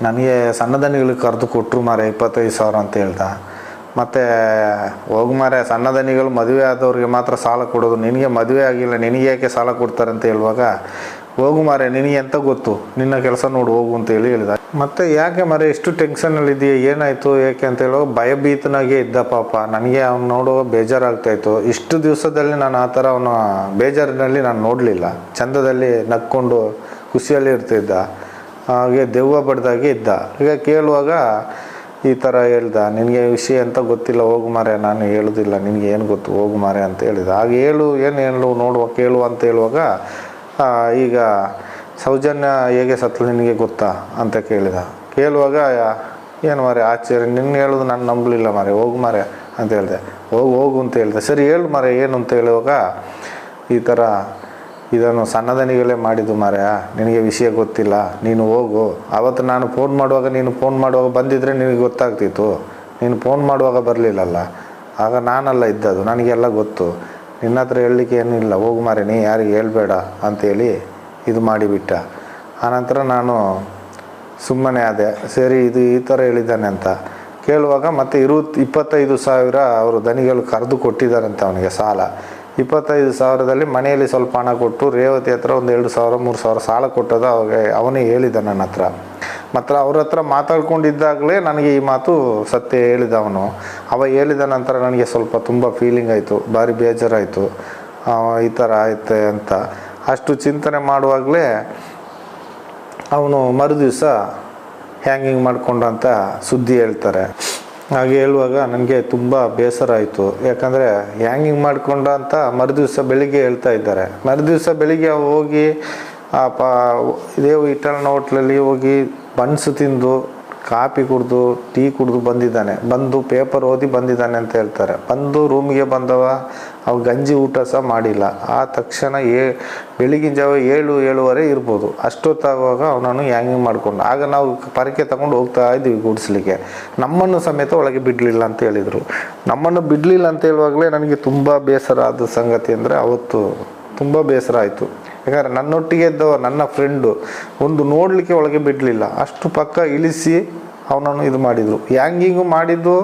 ನನಗೆ ಸಣ್ಣದನಿಗಳಿಗೆ ಕರೆದು ಕೊಟ್ಟರು ಮಾರೆ 25,000 ಅಂತ ಹೇಳ್ದ. ಮತ್ತು ಹೋಗಿ ಮಾರೆ, ಸಣ್ಣದನಿಗಳು ಮದುವೆ ಆದವ್ರಿಗೆ ಮಾತ್ರ ಸಾಲ ಕೊಡೋದು, ನಿನಗೆ ಮದುವೆ ಆಗಿಲ್ಲ, ನಿನಗೆ ಯಾಕೆ ಸಾಲ ಕೊಡ್ತಾರೆ ಅಂತ ಹೇಳುವಾಗ, ಹೋಗು ಮಾರೆ ನಿನಗೆ ಎಂತ ಗೊತ್ತು, ನಿನ್ನ ಕೆಲಸ ನೋಡು ಹೋಗು ಅಂತ ಹೇಳಿದ. ಮತ್ತು ಯಾಕೆ ಮಾರೆ ಇಷ್ಟು ಟೆನ್ಷನಲ್ಲಿದೆಯಾ, ಏನಾಯಿತು ಏಕೆ ಅಂತ ಹೇಳುವಾಗ ಭಯಭೀತನಾಗೇ ಇದ್ದ ಪಾಪ. ನನಗೆ ಅವ್ನು ನೋಡುವಾಗ ಬೇಜಾರಾಗ್ತಾಯಿತ್ತು. ಇಷ್ಟು ದಿವಸದಲ್ಲಿ ನಾನು ಆ ಥರ ಅವನ ಬೇಜಾರಿನಲ್ಲಿ ನಾನು ನೋಡಲಿಲ್ಲ. ಚಂದದಲ್ಲಿ ನಕ್ಕೊಂಡು ಖುಷಿಯಲ್ಲಿ ಇರ್ತಿದ್ದ, ಹಾಗೆ ದೆವ್ವ ಬಡ್ದಾಗೆ ಇದ್ದ. ಈಗ ಕೇಳುವಾಗ ಈ ಥರ ಹೇಳ್ದ, ನಿನಗೆ ವಿಷಯ ಅಂತ ಗೊತ್ತಿಲ್ಲ, ಹೋಗು ಮಾರೆ, ನಾನು ಹೇಳೋದಿಲ್ಲ, ನಿನಗೆ ಏನು ಗೊತ್ತು, ಹೋಗು ಮಾರೆ ಅಂತ ಹೇಳಿದ. ಹಾಗೆ ಏನು ನೋಡುವ ಕೇಳುವ ಅಂತ ಹೇಳುವಾಗ, ಈಗ ಸೌಜನ್ಯ ಹೇಗೆ ಸತ್ಲು ನಿನಗೆ ಗೊತ್ತಾ ಅಂತ ಕೇಳಿದ. ಕೇಳುವಾಗ, ಏನು ಮಾರೆ ಆಶ್ಚರ್ಯ, ನಿನ್ನ ಹೇಳೋದು ನಾನು ನಂಬಲಿಲ್ಲ ಮಾರೆ, ಹೋಗು ಮಾರೆ ಅಂತ ಹೇಳಿದೆ. ಹೋಗು ಅಂತ ಹೇಳಿದೆ. ಸರಿ ಹೇಳು ಮಾರೆ ಏನು ಅಂತ ಹೇಳುವಾಗ, ಈ ಥರ ಇದನ್ನು ಸಣ್ಣದನಿಗಳೇ ಮಾಡಿದ್ದು ಮಾರೆ, ನಿನಗೆ ವಿಷಯ ಗೊತ್ತಿಲ್ಲ, ನೀನು ಹೋಗು. ಆವತ್ತು ನಾನು ಫೋನ್ ಮಾಡುವಾಗ ಬಂದಿದ್ದರೆ ನಿನಗೆ ಗೊತ್ತಾಗ್ತಿತ್ತು, ನೀನು ಫೋನ್ ಮಾಡುವಾಗ ಬರಲಿಲ್ಲಲ್ಲ, ಆಗ ನಾನೆಲ್ಲ ಇದ್ದದು, ನನಗೆಲ್ಲ ಗೊತ್ತು, ನಿನ್ನ ಹತ್ರ ಹೇಳಲಿಕ್ಕೆ ಏನಿಲ್ಲ, ಹೋಗು ಮಾರೆ, ನೀ ಯಾರಿಗೆ ಹೇಳ್ಬೇಡ ಅಂತೇಳಿ ಇದು ಮಾಡಿಬಿಟ್ಟ. ಆನಂತರ ನಾನು ಸುಮ್ಮನೆ ಆದೆ. ಸರಿ, ಇದು ಈ ಥರ ಹೇಳಿದ್ದಾನೆ ಅಂತ ಕೇಳುವಾಗ, ಮತ್ತು 25,000 ಅವರು ದನಿಗಳು ಕರೆದು ಕೊಟ್ಟಿದ್ದಾರಂತೆ ಅವನಿಗೆ ಸಾಲ. 25,000ದಲ್ಲಿ ಮನೆಯಲ್ಲಿ ಸ್ವಲ್ಪ ಹಣ ಕೊಟ್ಟು ರೇವತಿ ಹತ್ರ ಒಂದು 2,000-3,000 ಸಾಲ ಕೊಟ್ಟದ ಅವನೇ ಹೇಳಿದ ನನ್ನ ಹತ್ರ. ಮತ್ತು ಅವ್ರ ಹತ್ರ ಮಾತಾಡ್ಕೊಂಡಿದ್ದಾಗಲೇ ನನಗೆ ಈ ಮಾತು ಸತ್ಯ ಹೇಳಿದ ಅವನು. ಹೇಳಿದ ನಂತರ ನನಗೆ ಸ್ವಲ್ಪ ತುಂಬ ಫೀಲಿಂಗ್ ಆಯಿತು, ಭಾರಿ ಬೇಜಾರಾಯಿತು, ಈ ಥರ ಆಯ್ತೆ ಅಂತ. ಅಷ್ಟು ಚಿಂತನೆ ಮಾಡುವಾಗಲೇ ಅವನು ಮರುದಿವಸ ಹ್ಯಾಂಗಿಂಗ್ ಮಾಡಿಕೊಂಡ ಅಂತ ಸುದ್ದಿ ಹೇಳ್ತಾರೆ. ಹಾಗೆ ಹೇಳುವಾಗ ನನಗೆ ತುಂಬ ಬೇಸರ ಆಯಿತು. ಯಾಕಂದರೆ ಹ್ಯಾಂಗಿಂಗ್ ಮಾಡಿಕೊಂಡ ಅಂತ ಮರುದಿವಸ ಬೆಳಿಗ್ಗೆ ಹೇಳ್ತಾ ಇದ್ದಾರೆ. ಮರುದಿವಸ ಬೆಳಿಗ್ಗೆ ಹೋಗಿ ಇದೇ ಇಟಲ್ನ ಹೋಟ್ಲಲ್ಲಿ ಹೋಗಿ ಬನ್ಸು ತಿಂದು ಕಾಫಿ ಕುಡಿದು ಟೀ ಕುಡಿದು ಬಂದಿದ್ದಾನೆ. ಬಂದು ಪೇಪರ್ ಓದಿ ಬಂದಿದ್ದಾನೆ ಅಂತ ಹೇಳ್ತಾರೆ. ಬಂದು ರೂಮಿಗೆ ಬಂದವ ಅವು ಗಂಜಿ ಊಟ ಸಹ ಮಾಡಿಲ್ಲ. ಆ ತಕ್ಷಣ ಬೆಳಗಿನ ಜಾವ 7-7:30 ಇರ್ಬೋದು. ಅಷ್ಟೊತ್ತಾಗುವಾಗ ಅವನನ್ನು ಹ್ಯಾಂಗಿಂಗ್ ಮಾಡಿಕೊಂಡು ಆಗ ನಾವು ಪರಕೆ ತಗೊಂಡು ಹೋಗ್ತಾ ಇದ್ವಿ ಗುಡಿಸ್ಲಿಕ್ಕೆ. ನಮ್ಮನ್ನು ಸಮೇತ ಒಳಗೆ ಬಿಡಲಿಲ್ಲ ಅಂತ ಹೇಳಿದರು. ನಮ್ಮನ್ನು ಬಿಡಲಿಲ್ಲ ಅಂತ ಹೇಳುವಾಗಲೇ ನನಗೆ ತುಂಬ ಬೇಸರ ಆದ ಸಂಗತಿ ಅಂದರೆ ಅವತ್ತು ತುಂಬ ಬೇಸರ ಆಯಿತು. ಯಾಕಂದರೆ ನನ್ನೊಟ್ಟಿಗೆ ಇದ್ದವ ನನ್ನ ಫ್ರೆಂಡು ಒಂದು ನೋಡಲಿಕ್ಕೆ ಒಳಗೆ ಬಿಡಲಿಲ್ಲ. ಅಷ್ಟು ಪಕ್ಕ ಇಳಿಸಿ ಅವನನ್ನು ಇದು ಮಾಡಿದರು. ಹ್ಯಾಂಗಿಂಗು ಮಾಡಿದ್ದು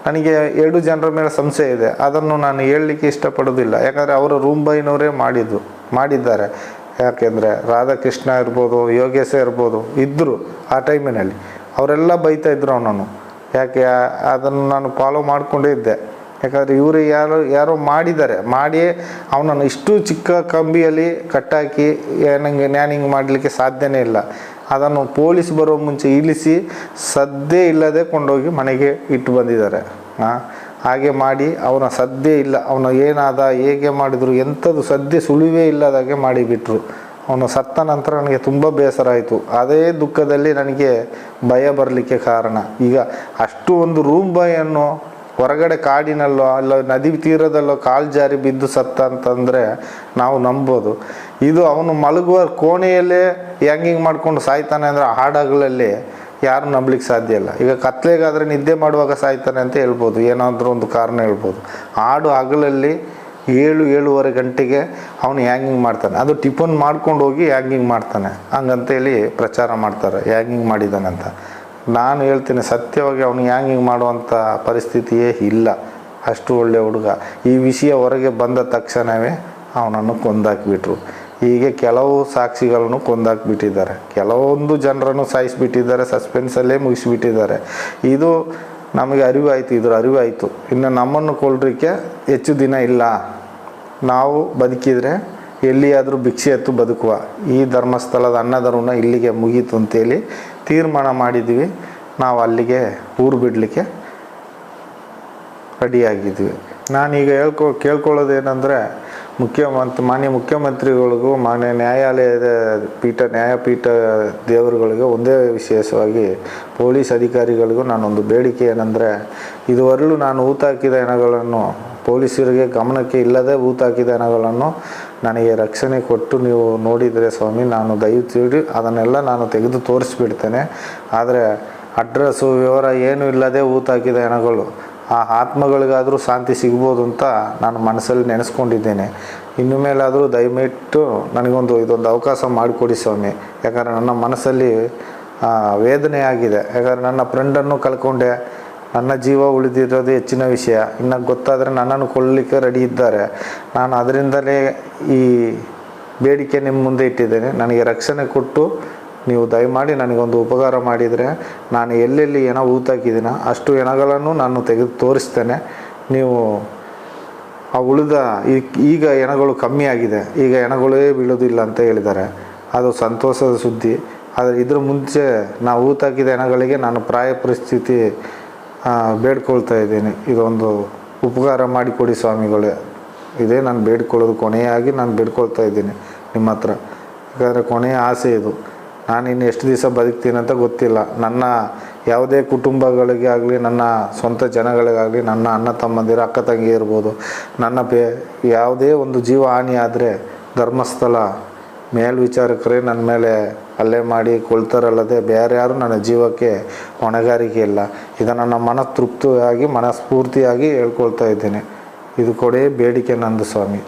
ನನಗೆ 2 ಜನರ ಮೇಲೆ ಸಂಶಯ ಇದೆ. ಅದನ್ನು ನಾನು ಹೇಳಲಿಕ್ಕೆ ಇಷ್ಟಪಡೋದಿಲ್ಲ. ಯಾಕಂದರೆ ಅವರ ರೂಮ್ ಬಾಯ್ನವರೇ ಮಾಡಿದ್ದಾರೆ. ಯಾಕೆಂದರೆ ರಾಧಾಕೃಷ್ಣ ಇರ್ಬೋದು, ಯೋಗೇಶ ಇರ್ಬೋದು, ಇದ್ದರು ಆ ಟೈಮಿನಲ್ಲಿ. ಅವರೆಲ್ಲ ಬೈತಾ ಇದ್ರು ಅವನನ್ನು. ಯಾಕೆ ಅದನ್ನು ನಾನು ಫಾಲೋ ಮಾಡಿಕೊಂಡೇ ಇದ್ದೆ. ಯಾಕಂದರೆ ಇವರು ಯಾರೋ ಮಾಡಿದ್ದಾರೆ. ಮಾಡಿ ಅವನನ್ನು ಇಷ್ಟು ಚಿಕ್ಕ ಕಂಬಿಯಲ್ಲಿ ಕಟ್ಟಾಕಿ ನ್ಯಾನಿಂಗ್ ಮಾಡಲಿಕ್ಕೆ ಸಾಧ್ಯನೇ ಇಲ್ಲ. ಅದನ್ನು ಪೊಲೀಸ್ ಬರೋ ಮುಂಚೆ ಇಳಿಸಿ ಸದ್ದೇ ಇಲ್ಲದೆ ಕೊಂಡೋಗಿ ಮನೆಗೆ ಇಟ್ಟು ಬಂದಿದ್ದಾರೆ. ಹಾಗೆ ಮಾಡಿ ಅವನ ಸದ್ದೇ ಇಲ್ಲ, ಅವನು ಏನಾದ ಹೇಗೆ ಮಾಡಿದರು ಎಂಥದ್ದು ಸದ್ಯ ಸುಳಿವೇ ಇಲ್ಲದಾಗೆ ಮಾಡಿಬಿಟ್ರು. ಅವನು ಸತ್ತ ನಂತರ ನನಗೆ ತುಂಬ ಬೇಸರ ಆಯಿತು. ಅದೇ ದುಃಖದಲ್ಲಿ ನನಗೆ ಭಯ ಬರಲಿಕ್ಕೆ ಕಾರಣ. ಈಗ ಅಷ್ಟು ಒಂದು ರೂಮ್ ಬಾಯನ್ನು ಹೊರಗಡೆ ಕಾಡಿನಲ್ಲೋ ಅಲ್ಲ ನದಿ ತೀರದಲ್ಲೋ ಕಾಲು ಜಾರಿ ಬಿದ್ದು ಸತ್ತ ಅಂತಂದರೆ ನಾವು ನಂಬೋದು. ಇದು ಅವನು ಮಲಗುವ ಕೋಣೆಯಲ್ಲೇ ಹ್ಯಾಂಗಿಂಗ್ ಮಾಡ್ಕೊಂಡು ಸಾಯ್ತಾನೆ ಅಂದರೆ ಹಾಡಗಳಲ್ಲಿ ಯಾರು ನಂಬಲಿಕ್ಕೆ ಸಾಧ್ಯ ಇಲ್ಲ. ಈಗ ಕತ್ಲೆಗಾದರೆ ನಿದ್ದೆ ಮಾಡುವಾಗ ಸಾಯ್ತಾನೆ ಅಂತ ಹೇಳ್ಬೋದು, ಏನಾದರೂ ಒಂದು ಕಾರಣ ಹೇಳ್ಬೋದು. ಹಾಡು ಹಗಲಲ್ಲಿ 7-7:30 ಗಂಟೆಗೆ ಅವನು ಹ್ಯಾಂಗಿಂಗ್ ಮಾಡ್ತಾನೆ. ಅದು ಟಿಫನ್ ಮಾಡ್ಕೊಂಡು ಹೋಗಿ ಹ್ಯಾಂಗಿಂಗ್ ಮಾಡ್ತಾನೆ ಹಂಗಂತೇಳಿ ಪ್ರಚಾರ ಮಾಡ್ತಾರೆ ಹ್ಯಾಂಗಿಂಗ್ ಮಾಡಿದ್ದಾನೆ ಅಂತ. ನಾನು ಹೇಳ್ತೀನಿ ಸತ್ಯವಾಗಿ ಅವನು ಹ್ಯಾಂಗಿಂಗ್ ಮಾಡುವಂಥ ಪರಿಸ್ಥಿತಿಯೇ ಇಲ್ಲ. ಅಷ್ಟು ಒಳ್ಳೆಯ ಹುಡುಗ. ಈ ವಿಷಯ ಹೊರಗೆ ಬಂದ ತಕ್ಷಣವೇ ಅವನನ್ನು ಕೊಂದಾಕಿಬಿಟ್ರು. ಹೀಗೆ ಕೆಲವು ಸಾಕ್ಷಿಗಳನ್ನು ಕೊಂದಾಕಿಬಿಟ್ಟಿದ್ದಾರೆ, ಕೆಲವೊಂದು ಜನರನ್ನು ಸಾಯಿಸಿಬಿಟ್ಟಿದ್ದಾರೆ, ಸಸ್ಪೆನ್ಸಲ್ಲೇ ಮುಗಿಸಿಬಿಟ್ಟಿದ್ದಾರೆ. ಇದು ನಮಗೆ ಅರಿವಾಯಿತು, ಇದರ ಅರಿವಾಯಿತು. ಇನ್ನು ನಮ್ಮನ್ನು ಕೊಲ್ಲಲಿಕ್ಕೆ ಹೆಚ್ಚು ದಿನ ಇಲ್ಲ. ನಾವು ಬದುಕಿದರೆ ಎಲ್ಲಿಯಾದರೂ ಭಿಕ್ಷೆ ಎತ್ತು ಬದುಕುವ. ಈ ಧರ್ಮಸ್ಥಳದ ಅನ್ನಧರ್ಮನ ಇಲ್ಲಿಗೆ ಮುಗೀತು ಅಂತೇಳಿ ತೀರ್ಮಾನ ಮಾಡಿದ್ವಿ. ನಾವು ಅಲ್ಲಿಗೆ ಊರು ಬಿಡಲಿಕ್ಕೆ ರೆಡಿಯಾಗಿದ್ವಿ. ನಾನೀಗ ಕೇಳ್ಕೊಳ್ಳೋದೇನೆಂದರೆ ಮಾನ್ಯ ಮುಖ್ಯಮಂತ್ರಿಗಳಿಗೂ ಮಾನ್ಯ ನ್ಯಾಯಪೀಠ ದೇವರುಗಳಿಗೂ ಒಂದೇ ವಿಶೇಷವಾಗಿ ಪೊಲೀಸ್ ಅಧಿಕಾರಿಗಳಿಗೂ ನಾನೊಂದು ಬೇಡಿಕೆ ಏನಂದರೆ, ಇದುವರೆಗೂ ನಾನು ಊತಾಕಿದ ಹೆಣಗಳನ್ನು ಪೊಲೀಸರಿಗೆ ಗಮನಕ್ಕೆ ಇಲ್ಲದೆ ಊತಾಕಿದ ಹೆಣಗಳನ್ನು ನನಗೆ ರಕ್ಷಣೆ ಕೊಟ್ಟು ನೀವು ನೋಡಿದರೆ ಸ್ವಾಮಿ, ನಾನು ದಯವಿಟ್ಟು ಅದನ್ನೆಲ್ಲ ನಾನು ತೆಗೆದು ತೋರಿಸ್ಬಿಡ್ತೇನೆ. ಆದರೆ ಅಡ್ರೆಸ್ಸು ವಿವರ ಏನೂ ಇಲ್ಲದೆ ಊತಾಕಿದ ಹೆಣಗಳು ಆ ಆತ್ಮಗಳಿಗಾದರೂ ಶಾಂತಿ ಸಿಗ್ಬೋದು ಅಂತ ನಾನು ಮನಸ್ಸಲ್ಲಿ ನೆನೆಸ್ಕೊಂಡಿದ್ದೇನೆ. ಇನ್ನು ಮೇಲಾದರೂ ದಯವಿಟ್ಟು ಇದೊಂದು ಅವಕಾಶ ಮಾಡಿಕೊಡಿ ಸ್ವಾಮಿ. ಯಾಕಂದರೆ ನನ್ನ ಮನಸ್ಸಲ್ಲಿ ವೇದನೆ ಆಗಿದೆ. ಯಾಕಂದರೆ ನನ್ನ ಫ್ರೆಂಡನ್ನು ಕಳ್ಕೊಂಡೆ, ನನ್ನ ಜೀವ ಉಳಿದಿರೋದು ಹೆಚ್ಚಿನ ವಿಷಯ. ಇನ್ನು ಗೊತ್ತಾದರೆ ನನ್ನನ್ನು ಕೊಲ್ಲಲಿಕ್ಕೆ ರೆಡಿ ಇದ್ದಾರೆ. ನಾನು ಅದರಿಂದಲೇ ಈ ಬೇಡಿಕೆ ನಿಮ್ಮ ಮುಂದೆ ಇಟ್ಟಿದ್ದೇನೆ. ನನಗೆ ರಕ್ಷಣೆ ಕೊಟ್ಟು ನೀವು ದಯಮಾಡಿ ನನಗೊಂದು ಉಪಕಾರ ಮಾಡಿದರೆ ನಾನು ಎಲ್ಲೆಲ್ಲಿ ಹೆಣ ಊತಾಕಿದ್ದೀನೋ ಅಷ್ಟು ಹೆಣಗಳನ್ನು ನಾನು ತೆಗೆದು ತೋರಿಸ್ತೇನೆ. ನೀವು ಆ ಉಳಿದ ಈಗ ಹೆಣಗಳು ಕಮ್ಮಿ ಆಗಿದೆ, ಈಗ ಹೆಣಗಳೇ ಬೀಳೋದಿಲ್ಲ ಅಂತ ಹೇಳಿದ್ದಾರೆ. ಅದು ಸಂತೋಷದ ಸುದ್ದಿ. ಆದರೆ ಇದ್ರ ಮುಂಚೆ ನಾವು ಊತಾಕಿದ ಹೆಣಗಳಿಗೆ ನಾನು ಪ್ರಾಯ ಪರಿಸ್ಥಿತಿ ಬೇಡ್ಕೊಳ್ತಾ ಇದ್ದೀನಿ. ಇದೊಂದು ಉಪಕಾರ ಮಾಡಿಕೊಡಿ ಸ್ವಾಮಿಗಳೇ. ಇದೇ ನಾನು ಬೇಡ್ಕೊಳ್ಳೋದು, ಕೊನೆಯಾಗಿ ನಾನು ಬೇಡ್ಕೊಳ್ತಾ ಇದ್ದೀನಿ ನಿಮ್ಮ ಹತ್ರ. ಯಾಕಂದರೆ ಕೊನೆಯ ಆಸೆ ಇದು. ನಾನು ಇನ್ನು ಎಷ್ಟು ದಿವಸ ಬದುಕ್ತೀನಿ ಅಂತ ಗೊತ್ತಿಲ್ಲ. ನನ್ನ ಯಾವುದೇ ಕುಟುಂಬಗಳಿಗೆ ಆಗಲಿ, ನನ್ನ ಸ್ವಂತ ಜನಗಳಿಗಾಗಲಿ, ನನ್ನ ಅಣ್ಣ ತಮ್ಮಂದಿರ ಅಕ್ಕ ತಂಗಿ ಇರ್ಬೋದು, ನನ್ನ ಯಾವುದೇ ಒಂದು ಜೀವ ಹಾನಿ ಆದರೆ ಧರ್ಮಸ್ಥಳ ಮೇಲ್ವಿಚಾರಕರೇ ನನ್ನ ಮೇಲೆ ಹಲ್ಲೆ ಮಾಡಿ ಕೊಳ್ತಾರಲ್ಲದೆ ಬೇರೆ ಯಾರು ನನ್ನ ಜೀವಕ್ಕೆ ಹೊಣೆಗಾರಿಕೆ ಇಲ್ಲ. ಇದನ್ನು ನನ್ನ ಮನಸ್ಫೂರ್ತಿಯಾಗಿ ಹೇಳ್ಕೊಳ್ತಾ ಇದ್ದೀನಿ. ಇದು ಕೊಡೇ ಬೇಡಿಕೆ ನಂದು ಸ್ವಾಮಿ.